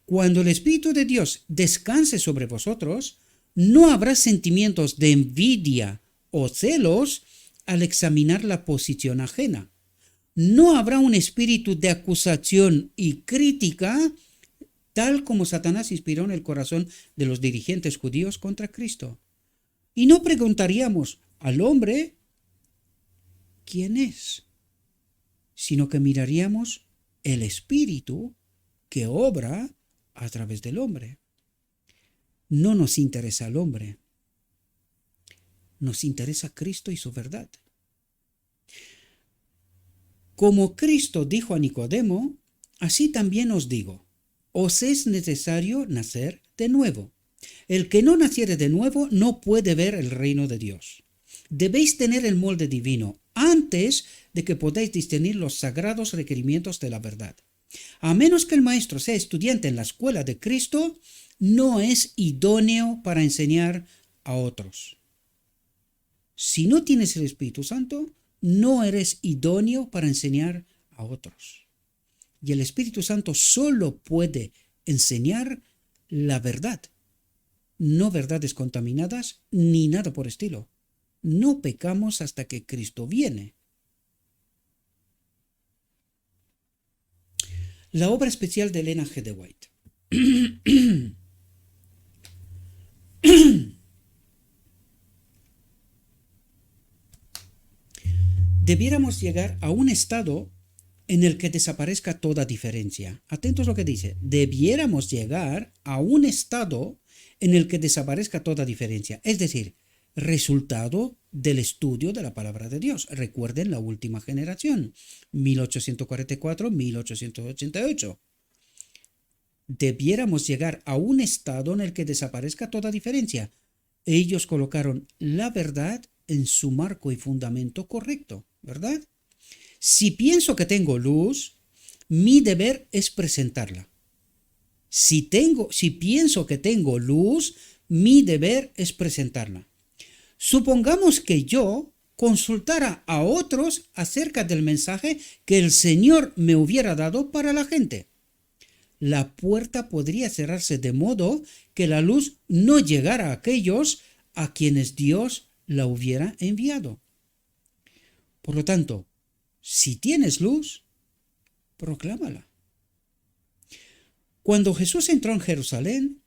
Cuando el Espíritu de Dios descanse sobre vosotros, no habrá sentimientos de envidia o celos al examinar la posición ajena. No habrá un espíritu de acusación y crítica, tal como Satanás inspiró en el corazón de los dirigentes judíos contra Cristo. Y no preguntaríamos al hombre quién es, sino que miraríamos el espíritu que obra a través del hombre. No nos interesa el hombre, nos interesa Cristo y su verdad. Como Cristo dijo a Nicodemo, así también os digo, os es necesario nacer de nuevo. El que no naciere de nuevo no puede ver el reino de Dios. Debéis tener el molde divino antes de que podáis discernir los sagrados requerimientos de la verdad. A menos que el maestro sea estudiante en la escuela de Cristo, no es idóneo para enseñar a otros. Si no tienes el Espíritu Santo, no eres idóneo para enseñar a otros. Y el Espíritu Santo solo puede enseñar la verdad, no verdades contaminadas ni nada por estilo. No pecamos hasta que Cristo viene. La obra especial de Elena G. de White. Debiéramos llegar a un estado en el que desaparezca toda diferencia. Atentos a lo que dice. Debiéramos llegar a un estado en el que desaparezca toda diferencia. Es decir, resultado del estudio de la palabra de Dios. Recuerden la última generación, 1844-1888. Debiéramos llegar a un estado en el que desaparezca toda diferencia. Ellos colocaron la verdad en su marco y fundamento correcto, ¿verdad? Si pienso que tengo luz, mi deber es presentarla. Si pienso que tengo luz, mi deber es presentarla. Supongamos que yo consultara a otros acerca del mensaje que el Señor me hubiera dado para la gente. La puerta podría cerrarse de modo que la luz no llegara a aquellos a quienes Dios la hubiera enviado. Por lo tanto, si tienes luz, proclámala. Cuando Jesús entró en Jerusalén,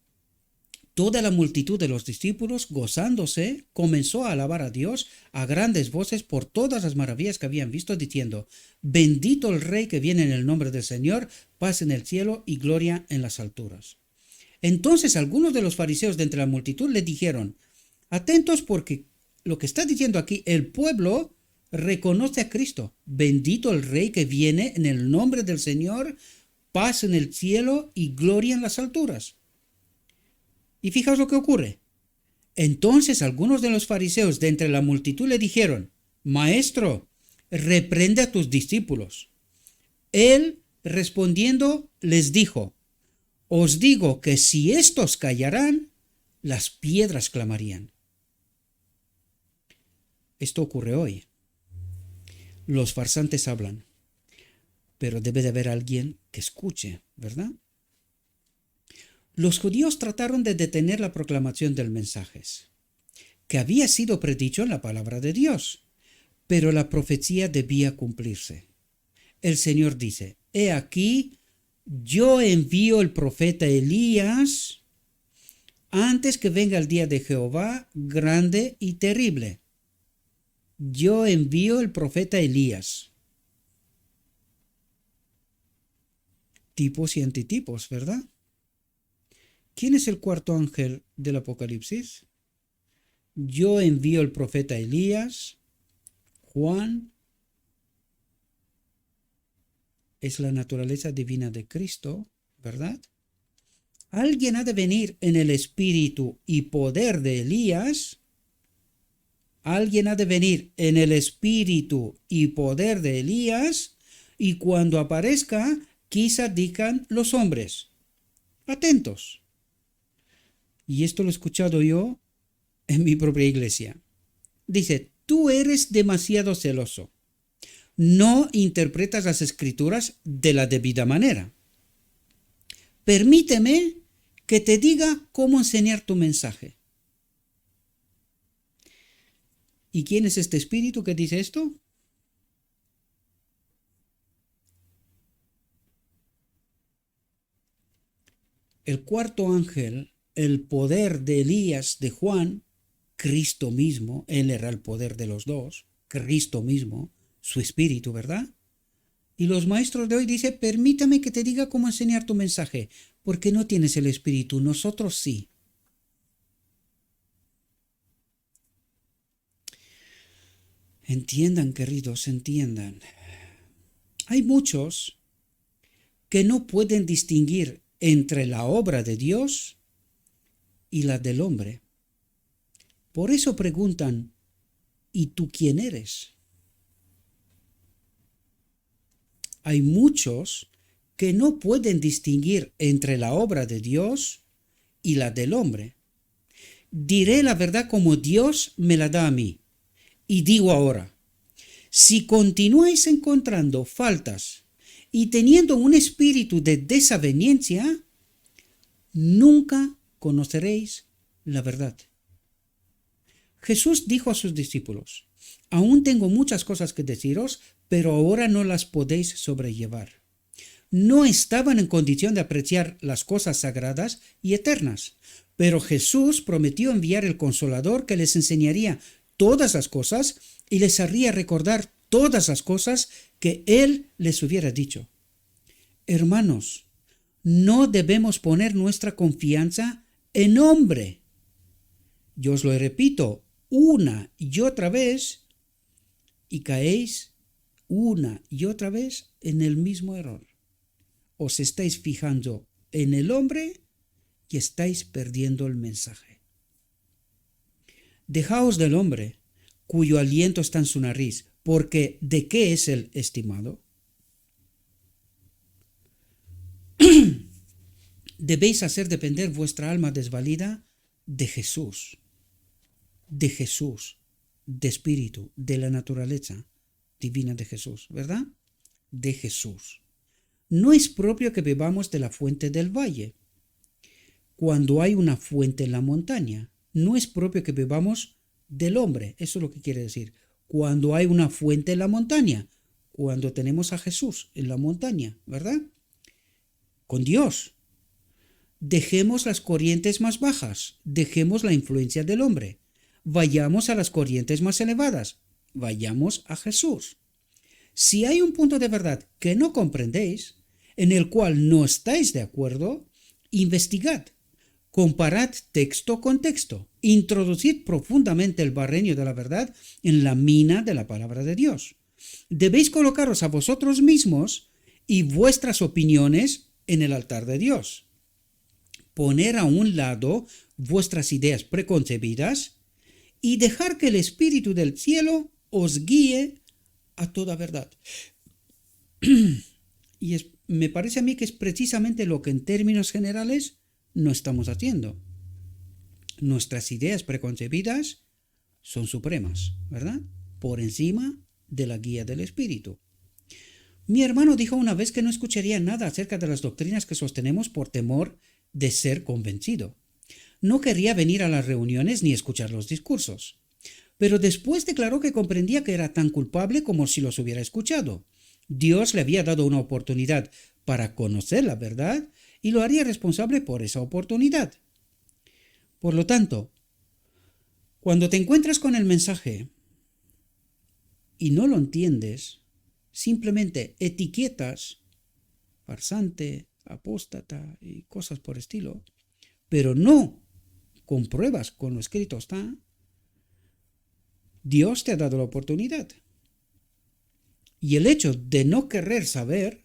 toda la multitud de los discípulos, gozándose, comenzó a alabar a Dios a grandes voces por todas las maravillas que habían visto, diciendo: Bendito el Rey que viene en el nombre del Señor, paz en el cielo y gloria en las alturas. Entonces algunos de los fariseos de entre la multitud le dijeron: Atentos, porque lo que está diciendo aquí el pueblo reconoce a Cristo. Bendito el Rey que viene en el nombre del Señor, paz en el cielo y gloria en las alturas. Y fijaos lo que ocurre. Entonces algunos de los fariseos de entre la multitud le dijeron: Maestro, reprende a tus discípulos. Él, respondiendo, les dijo: Os digo que si éstos callarán, las piedras clamarían. Esto ocurre hoy. Los farsantes hablan, pero debe de haber alguien que escuche, ¿verdad? Los judíos trataron de detener la proclamación del mensaje, que había sido predicho en la palabra de Dios, pero la profecía debía cumplirse. El Señor dice: He aquí, yo envío el profeta Elías antes que venga el día de Jehová grande y terrible. Yo envío el profeta Elías. Tipos y antitipos, ¿verdad? ¿Quién es el cuarto ángel del Apocalipsis? Yo envío el profeta Elías. Juan es la naturaleza divina de Cristo, ¿verdad? Alguien ha de venir en el espíritu y poder de Elías. Alguien ha de venir en el espíritu y poder de Elías, y cuando aparezca, quizá digan los hombres. Atentos. Y esto lo he escuchado yo en mi propia iglesia. Dice, tú eres demasiado celoso. No interpretas las escrituras de la debida manera. Permíteme que te diga cómo enseñar tu mensaje. ¿Y quién es este espíritu que dice esto? El cuarto ángel, el poder de Elías, de Juan, Cristo mismo, él era el poder de los dos, Cristo mismo, su espíritu, ¿verdad? Y los maestros de hoy dicen, permítame que te diga cómo enseñar tu mensaje, porque no tienes el espíritu, nosotros sí. Entiendan, queridos, entiendan. Hay muchos que no pueden distinguir entre la obra de Dios y la del hombre. Por eso preguntan, ¿y tú quién eres? Hay muchos que no pueden distinguir entre la obra de Dios y la del hombre. Diré la verdad como Dios me la da a mí. Y digo ahora, si continuáis encontrando faltas y teniendo un espíritu de desaveniencia, nunca conoceréis la verdad. Jesús dijo a sus discípulos, aún tengo muchas cosas que deciros, pero ahora no las podéis sobrellevar. No estaban en condición de apreciar las cosas sagradas y eternas, pero Jesús prometió enviar el Consolador que les enseñaría todas las cosas y les haría recordar todas las cosas que Él les hubiera dicho. Hermanos, no debemos poner nuestra confianza en hombre. Yo os lo repito una y otra vez y caéis una y otra vez en el mismo error. Os estáis fijando en el hombre y estáis perdiendo el mensaje. Dejaos del hombre, cuyo aliento está en su nariz, porque ¿de qué es el estimado? Debéis hacer depender vuestra alma desvalida de Jesús, de espíritu, de la naturaleza divina de Jesús, ¿verdad? De Jesús. No es propio que bebamos de la fuente del valle, cuando hay una fuente en la montaña. No es propio que bebamos del hombre, eso es lo que quiere decir. Cuando hay una fuente en la montaña, cuando tenemos a Jesús en la montaña, ¿verdad? Con Dios. Dejemos las corrientes más bajas, dejemos la influencia del hombre. Vayamos a las corrientes más elevadas, vayamos a Jesús. Si hay un punto de verdad que no comprendéis, en el cual no estáis de acuerdo, investigad, comparad texto con texto, introducid profundamente el barreño de la verdad en la mina de la palabra de Dios. Debéis colocaros a vosotros mismos y vuestras opiniones en el altar de Dios. Poner a un lado vuestras ideas preconcebidas y dejar que el Espíritu del cielo os guíe a toda verdad. Y me parece a mí que es precisamente lo que en términos generales no estamos haciendo. Nuestras ideas preconcebidas son supremas, ¿verdad? Por encima de la guía del Espíritu. Mi hermano dijo una vez que no escucharía nada acerca de las doctrinas que sostenemos por temor de ser convencido. No quería venir a las reuniones ni escuchar los discursos. Pero después declaró que comprendía que era tan culpable como si los hubiera escuchado. Dios le había dado una oportunidad para conocer la verdad y lo haría responsable por esa oportunidad. Por lo tanto, cuando te encuentras con el mensaje y no lo entiendes, simplemente etiquetas farsante, apóstata y cosas por estilo, pero no compruebas con lo escrito está, Dios te ha dado la oportunidad. Y el hecho de no querer saber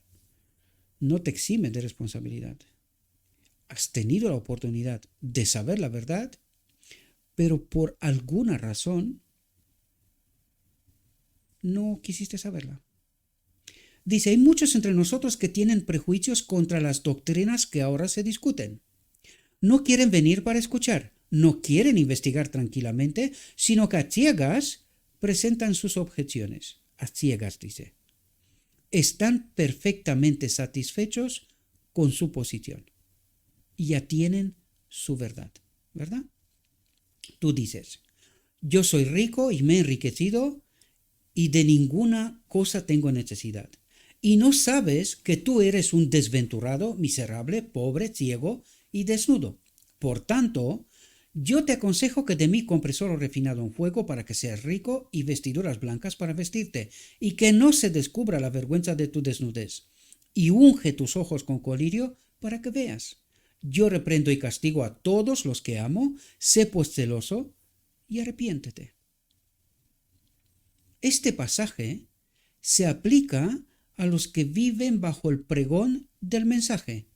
no te exime de responsabilidad. Has tenido la oportunidad de saber la verdad, pero por alguna razón no quisiste saberla. Dice, hay muchos entre nosotros que tienen prejuicios contra las doctrinas que ahora se discuten. No quieren venir para escuchar, no quieren investigar tranquilamente, sino que a ciegas presentan sus objeciones. A ciegas, dice. Están perfectamente satisfechos con su posición y ya tienen su verdad, ¿verdad? Tú dices, yo soy rico y me he enriquecido y de ninguna cosa tengo necesidad. Y no sabes que tú eres un desventurado, miserable, pobre, ciego y desnudo. Por tanto, yo te aconsejo que de mí compres oro refinado en fuego para que seas rico y vestiduras blancas para vestirte, y que no se descubra la vergüenza de tu desnudez. Y unge tus ojos con colirio para que veas. Yo reprendo y castigo a todos los que amo, sé pues celoso y arrepiéntete. Este pasaje se aplica a los que viven bajo el pregón del mensaje,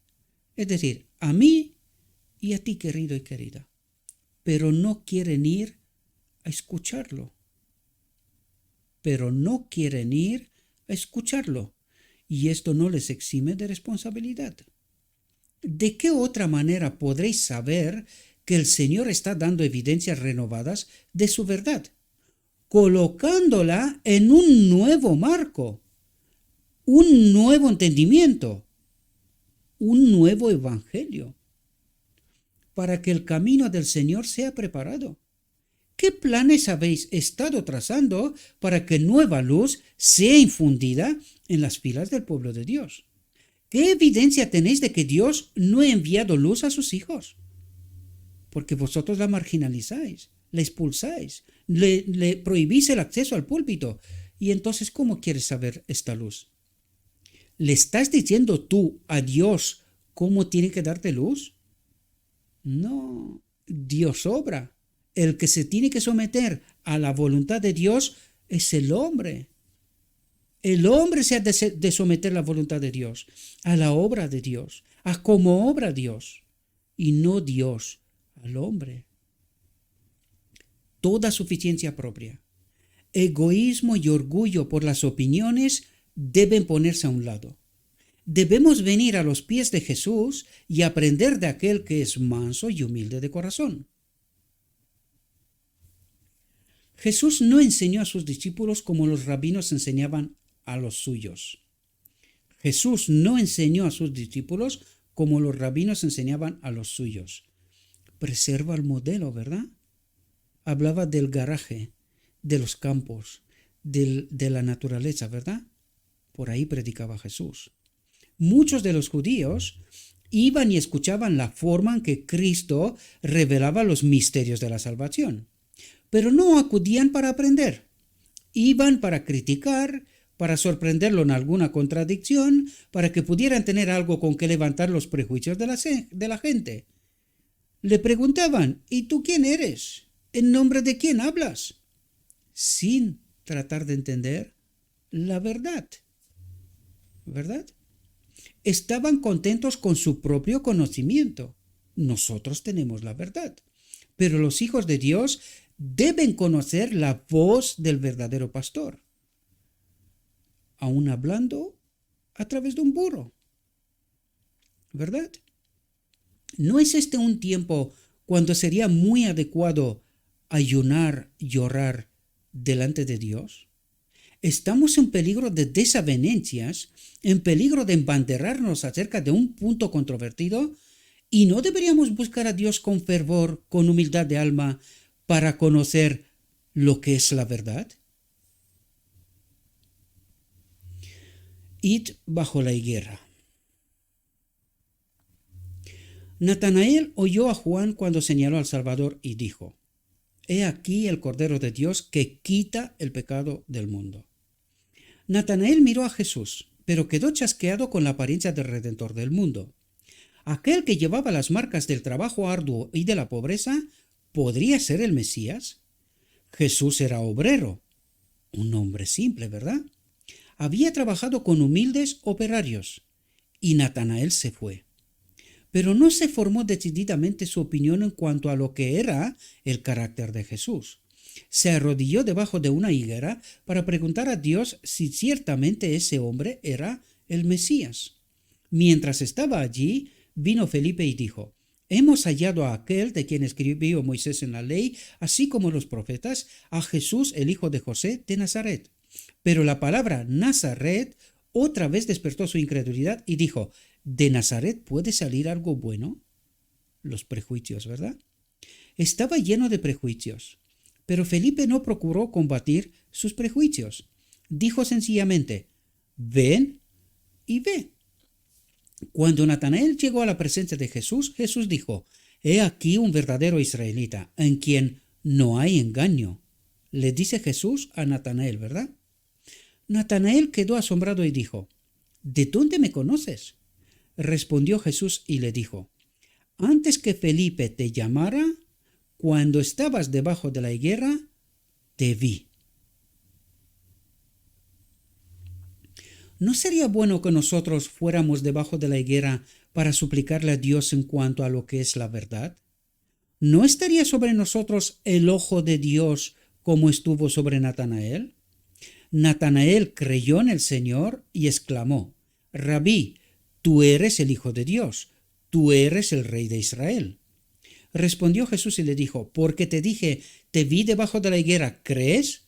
es decir, a mí y a ti, querido y querida, pero no quieren ir a escucharlo. Y esto no les exime de responsabilidad. ¿De qué otra manera podréis saber que el Señor está dando evidencias renovadas de su verdad? Colocándola en un nuevo marco, un nuevo entendimiento, un nuevo evangelio, para que el camino del Señor sea preparado. ¿Qué planes habéis estado trazando para que nueva luz sea infundida en las filas del pueblo de Dios? ¿Qué evidencia tenéis de que Dios no ha enviado luz a sus hijos? Porque vosotros la marginalizáis, la expulsáis, le prohibís el acceso al púlpito. Y entonces, ¿cómo quieres saber esta luz? ¿Le estás diciendo tú a Dios cómo tiene que darte luz? No, Dios obra. El que se tiene que someter a la voluntad de Dios es el hombre. El hombre se ha de someter a la voluntad de Dios, a la obra de Dios, a cómo obra Dios, y no Dios al hombre. Toda suficiencia propia, egoísmo y orgullo por las opiniones deben ponerse a un lado. Debemos venir a los pies de Jesús y aprender de aquel que es manso y humilde de corazón. Jesús no enseñó a sus discípulos como los rabinos enseñaban a los suyos. Jesús no enseñó a sus discípulos como los rabinos enseñaban a los suyos. Preserva el modelo, ¿verdad? Hablaba del garaje, de los campos, de la naturaleza, ¿verdad? Por ahí predicaba Jesús. Muchos de los judíos iban y escuchaban la forma en que Cristo revelaba los misterios de la salvación, pero no acudían para aprender. Iban para criticar, para sorprenderlo en alguna contradicción, para que pudieran tener algo con que levantar los prejuicios de la gente. Le preguntaban, ¿y tú quién eres? ¿En nombre de quién hablas? Sin tratar de entender la verdad. ¿Verdad? Estaban contentos con su propio conocimiento. Nosotros tenemos la verdad. Pero los hijos de Dios deben conocer la voz del verdadero pastor, aún hablando a través de un burro. ¿Verdad? ¿No es este un tiempo cuando sería muy adecuado ayunar y orar delante de Dios? Estamos en peligro de desavenencias, en peligro de embanderarnos acerca de un punto controvertido, y no deberíamos buscar a Dios con fervor, con humildad de alma, para conocer lo que es la verdad. Id bajo la higuera. Natanael oyó a Juan cuando señaló al Salvador y dijo: He aquí el Cordero de Dios que quita el pecado del mundo. Natanael miró a Jesús, pero quedó chasqueado con la apariencia del Redentor del mundo. ¿Aquel que llevaba las marcas del trabajo arduo y de la pobreza podría ser el Mesías? Jesús era obrero, un hombre simple, ¿verdad? Había trabajado con humildes operarios, y Natanael se fue. Pero no se formó decididamente su opinión en cuanto a lo que era el carácter de Jesús. se arrodilló debajo de una higuera para preguntar a Dios si ciertamente ese hombre era el Mesías. Mientras estaba allí, vino Felipe y dijo: Hemos hallado a aquel de quien escribió Moisés en la ley, así como los profetas, a Jesús, el hijo de José de Nazaret. Pero la palabra Nazaret otra vez despertó su incredulidad y dijo: ¿De Nazaret puede salir algo bueno? Los prejuicios, ¿verdad? Estaba lleno de prejuicios, pero Felipe no procuró combatir sus prejuicios. Dijo sencillamente: ven y ve. Cuando Natanael llegó a la presencia de Jesús, Jesús dijo: He aquí un verdadero israelita, en quien no hay engaño. Le dice Jesús a Natanael, ¿verdad? Natanael quedó asombrado y dijo: ¿De dónde me conoces? Respondió Jesús y le dijo: Antes que Felipe te llamara, cuando estabas debajo de la higuera, te vi. ¿No sería bueno que nosotros fuéramos debajo de la higuera para suplicarle a Dios en cuanto a lo que es la verdad? ¿No estaría sobre nosotros el ojo de Dios como estuvo sobre Natanael? Natanael creyó en el Señor y exclamó: Rabí, tú eres el Hijo de Dios, tú eres el Rey de Israel. Respondió Jesús y le dijo: Porque te dije, te vi debajo de la higuera, ¿crees?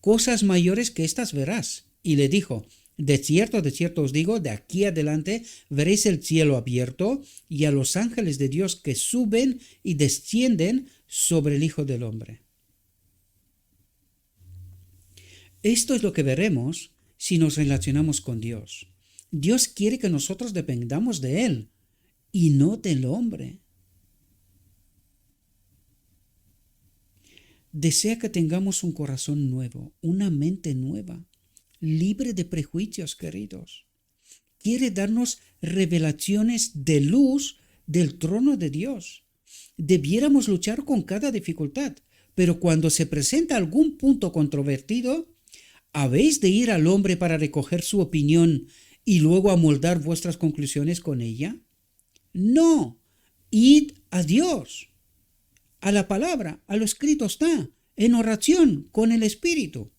Cosas mayores que estas verás. Y le dijo: de cierto os digo, de aquí adelante veréis el cielo abierto y a los ángeles de Dios que suben y descienden sobre el Hijo del Hombre. Esto es lo que veremos si nos relacionamos con Dios. Dios quiere que nosotros dependamos de Él y no del hombre. Desea que tengamos un corazón nuevo, una mente nueva, libre de prejuicios, queridos. Quiere darnos revelaciones de luz del trono de Dios. Debiéramos luchar con cada dificultad, pero cuando se presenta algún punto controvertido, ¿habéis de ir al hombre para recoger su opinión y luego amoldar vuestras conclusiones con ella? No, id a Dios, a la palabra, a lo escrito está, en oración con el Espíritu.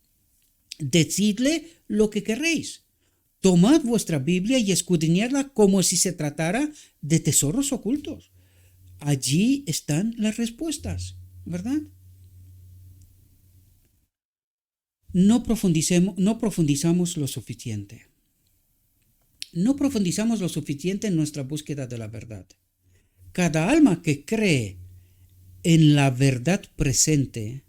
Decidle lo que queréis. Tomad vuestra Biblia y escudriñadla como si se tratara de tesoros ocultos. Allí están las respuestas, ¿verdad? No profundizamos lo suficiente. No profundizamos lo suficiente en nuestra búsqueda de la verdad. Cada alma que cree en la verdad presente,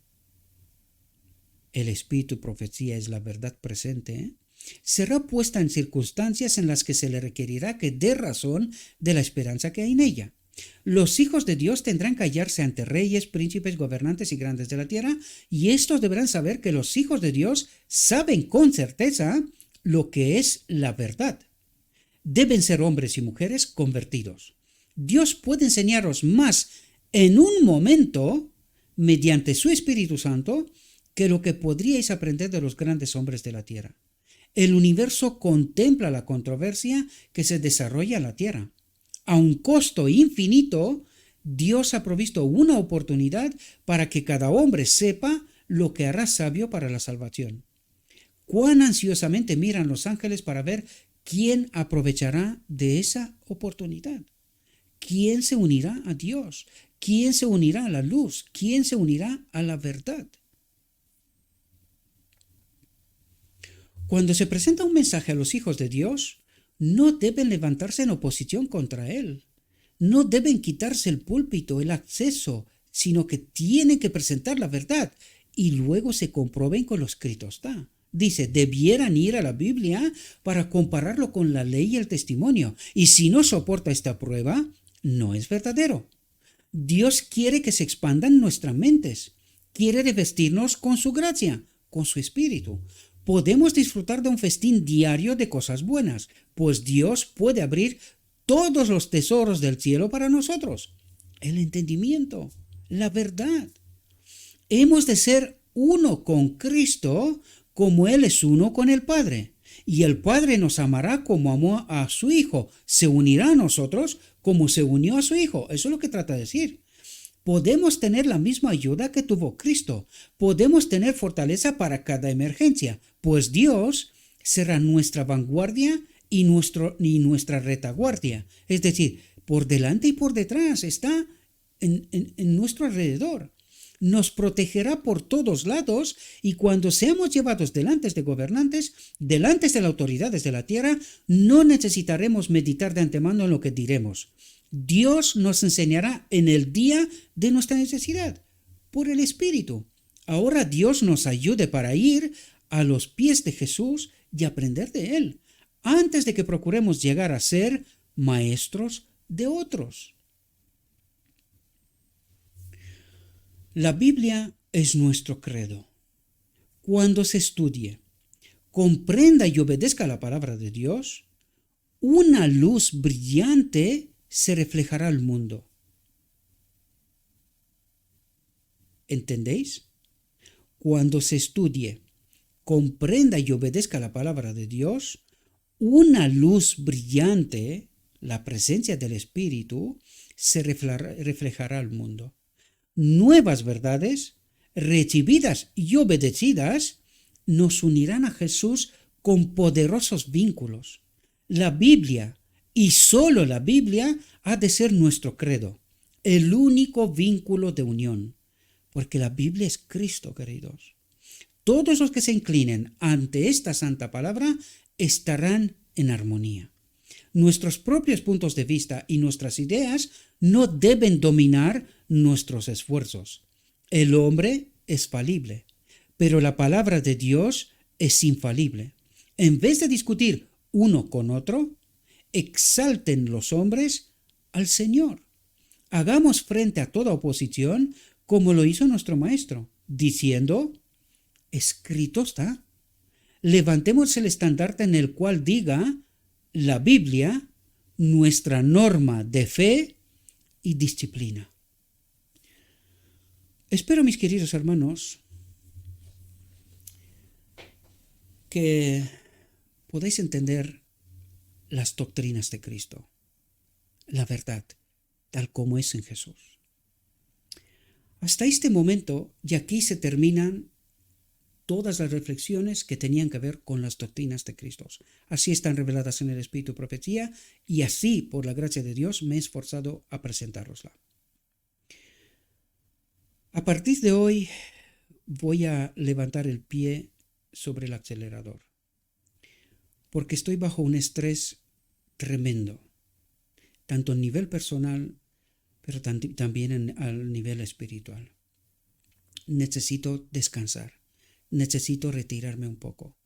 el espíritu y profecía es la verdad presente, será puesta en circunstancias en las que se le requerirá que dé razón de la esperanza que hay en ella. Los hijos de Dios tendrán que hallarse ante reyes, príncipes, gobernantes y grandes de la tierra, y estos deberán saber que los hijos de Dios saben con certeza lo que es la verdad. Deben ser hombres y mujeres convertidos. Dios puede enseñaros más en un momento, mediante su Espíritu Santo, que lo que podríais aprender de los grandes hombres de la tierra. El universo contempla la controversia que se desarrolla en la tierra. A un costo infinito, Dios ha provisto una oportunidad para que cada hombre sepa lo que hará sabio para la salvación. Cuán ansiosamente miran los ángeles para ver quién aprovechará de esa oportunidad. ¿Quién se unirá a Dios? ¿Quién se unirá a la luz? ¿Quién se unirá a la verdad? Cuando se presenta un mensaje a los hijos de Dios, no deben levantarse en oposición contra él. No deben quitarse el púlpito, el acceso, sino que tienen que presentar la verdad y luego se comprueben con lo escrito está. Dice, debieran ir a la Biblia para compararlo con la ley y el testimonio. Y si no soporta esta prueba, no es verdadero. Dios quiere que se expandan nuestras mentes. Quiere revestirnos con su gracia, con su espíritu. Podemos disfrutar de un festín diario de cosas buenas, pues Dios puede abrir todos los tesoros del cielo para nosotros. El entendimiento, la verdad. Hemos de ser uno con Cristo como Él es uno con el Padre. Y el Padre nos amará como amó a su Hijo. Se unirá a nosotros como se unió a su Hijo. Eso es lo que trata de decir. Podemos tener la misma ayuda que tuvo Cristo. Podemos tener fortaleza para cada emergencia, pues Dios será nuestra vanguardia y nuestra retaguardia. Es decir, por delante y por detrás está en nuestro alrededor. Nos protegerá por todos lados y cuando seamos llevados delante de gobernantes, delante de las autoridades de la tierra, no necesitaremos meditar de antemano en lo que diremos. Dios nos enseñará en el día de nuestra necesidad, por el Espíritu. Ahora Dios nos ayude para ir a los pies de Jesús y aprender de Él, antes de que procuremos llegar a ser maestros de otros. La Biblia es nuestro credo. Cuando se estudie, comprenda y obedezca la palabra de Dios, una luz brillante se reflejará al mundo. ¿Entendéis? Cuando se estudie, comprenda y obedezca la palabra de Dios, una luz brillante, la presencia del Espíritu, se reflejará al mundo. Nuevas verdades, recibidas y obedecidas, nos unirán a Jesús con poderosos vínculos. La Biblia, y solo la Biblia, ha de ser nuestro credo, el único vínculo de unión, porque la Biblia es Cristo, queridos. Todos los que se inclinen ante esta santa palabra estarán en armonía. Nuestros propios puntos de vista y nuestras ideas no deben dominar nuestros esfuerzos. El hombre es falible, pero la palabra de Dios es infalible. En vez de discutir uno con otro, exalten los hombres al Señor. Hagamos frente a toda oposición como lo hizo nuestro Maestro, diciendo, escrito está. Levantemos el estandarte en el cual diga, la Biblia, nuestra norma de fe y disciplina. Espero, mis queridos hermanos, que podáis entender las doctrinas de Cristo, la verdad, tal como es en Jesús. Hasta este momento, y aquí se terminan todas las reflexiones que tenían que ver con las doctrinas de Cristo. Así están reveladas en el Espíritu Profecía y así, por la gracia de Dios, me he esforzado a presentárosla. A partir de hoy voy a levantar el pie sobre el acelerador, porque estoy bajo un estrés tremendo, tanto a nivel personal, pero también al nivel espiritual. Necesito descansar. Necesito retirarme un poco,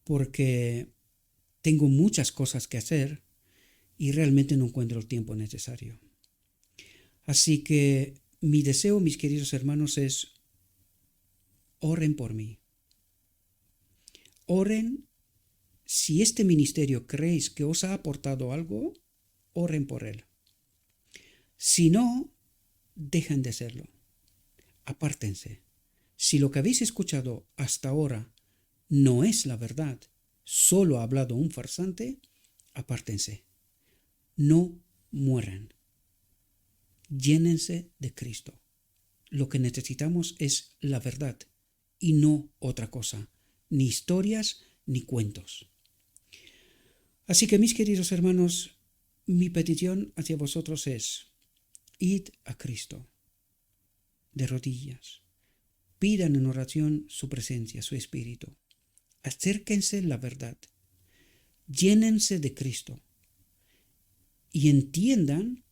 porque tengo muchas cosas que hacer y realmente no encuentro el tiempo necesario. Así que mi deseo, mis queridos hermanos, es oren por mí. Oren, si este ministerio creéis que os ha aportado algo, oren por él. Si no, dejen de hacerlo. Apártense. Si lo que habéis escuchado hasta ahora no es la verdad, solo ha hablado un farsante, apártense. No mueran. Llénense de Cristo. Lo que necesitamos es la verdad y no otra cosa, ni historias ni cuentos. Así que, mis queridos hermanos, mi petición hacia vosotros es, id a Cristo, de rodillas. Pidan en oración su presencia, su Espíritu. Acérquense a la verdad. Llénense de Cristo. Y entiendan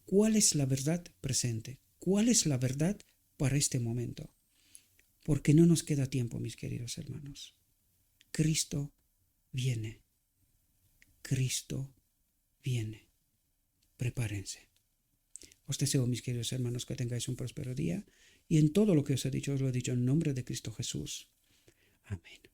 cuál es la verdad presente, cuál es la verdad para este momento. Porque no nos queda tiempo, mis queridos hermanos. Cristo viene. Cristo viene. Prepárense. Os deseo, mis queridos hermanos, que tengáis un próspero día. Y en todo lo que os he dicho, os lo he dicho en nombre de Cristo Jesús. Amén.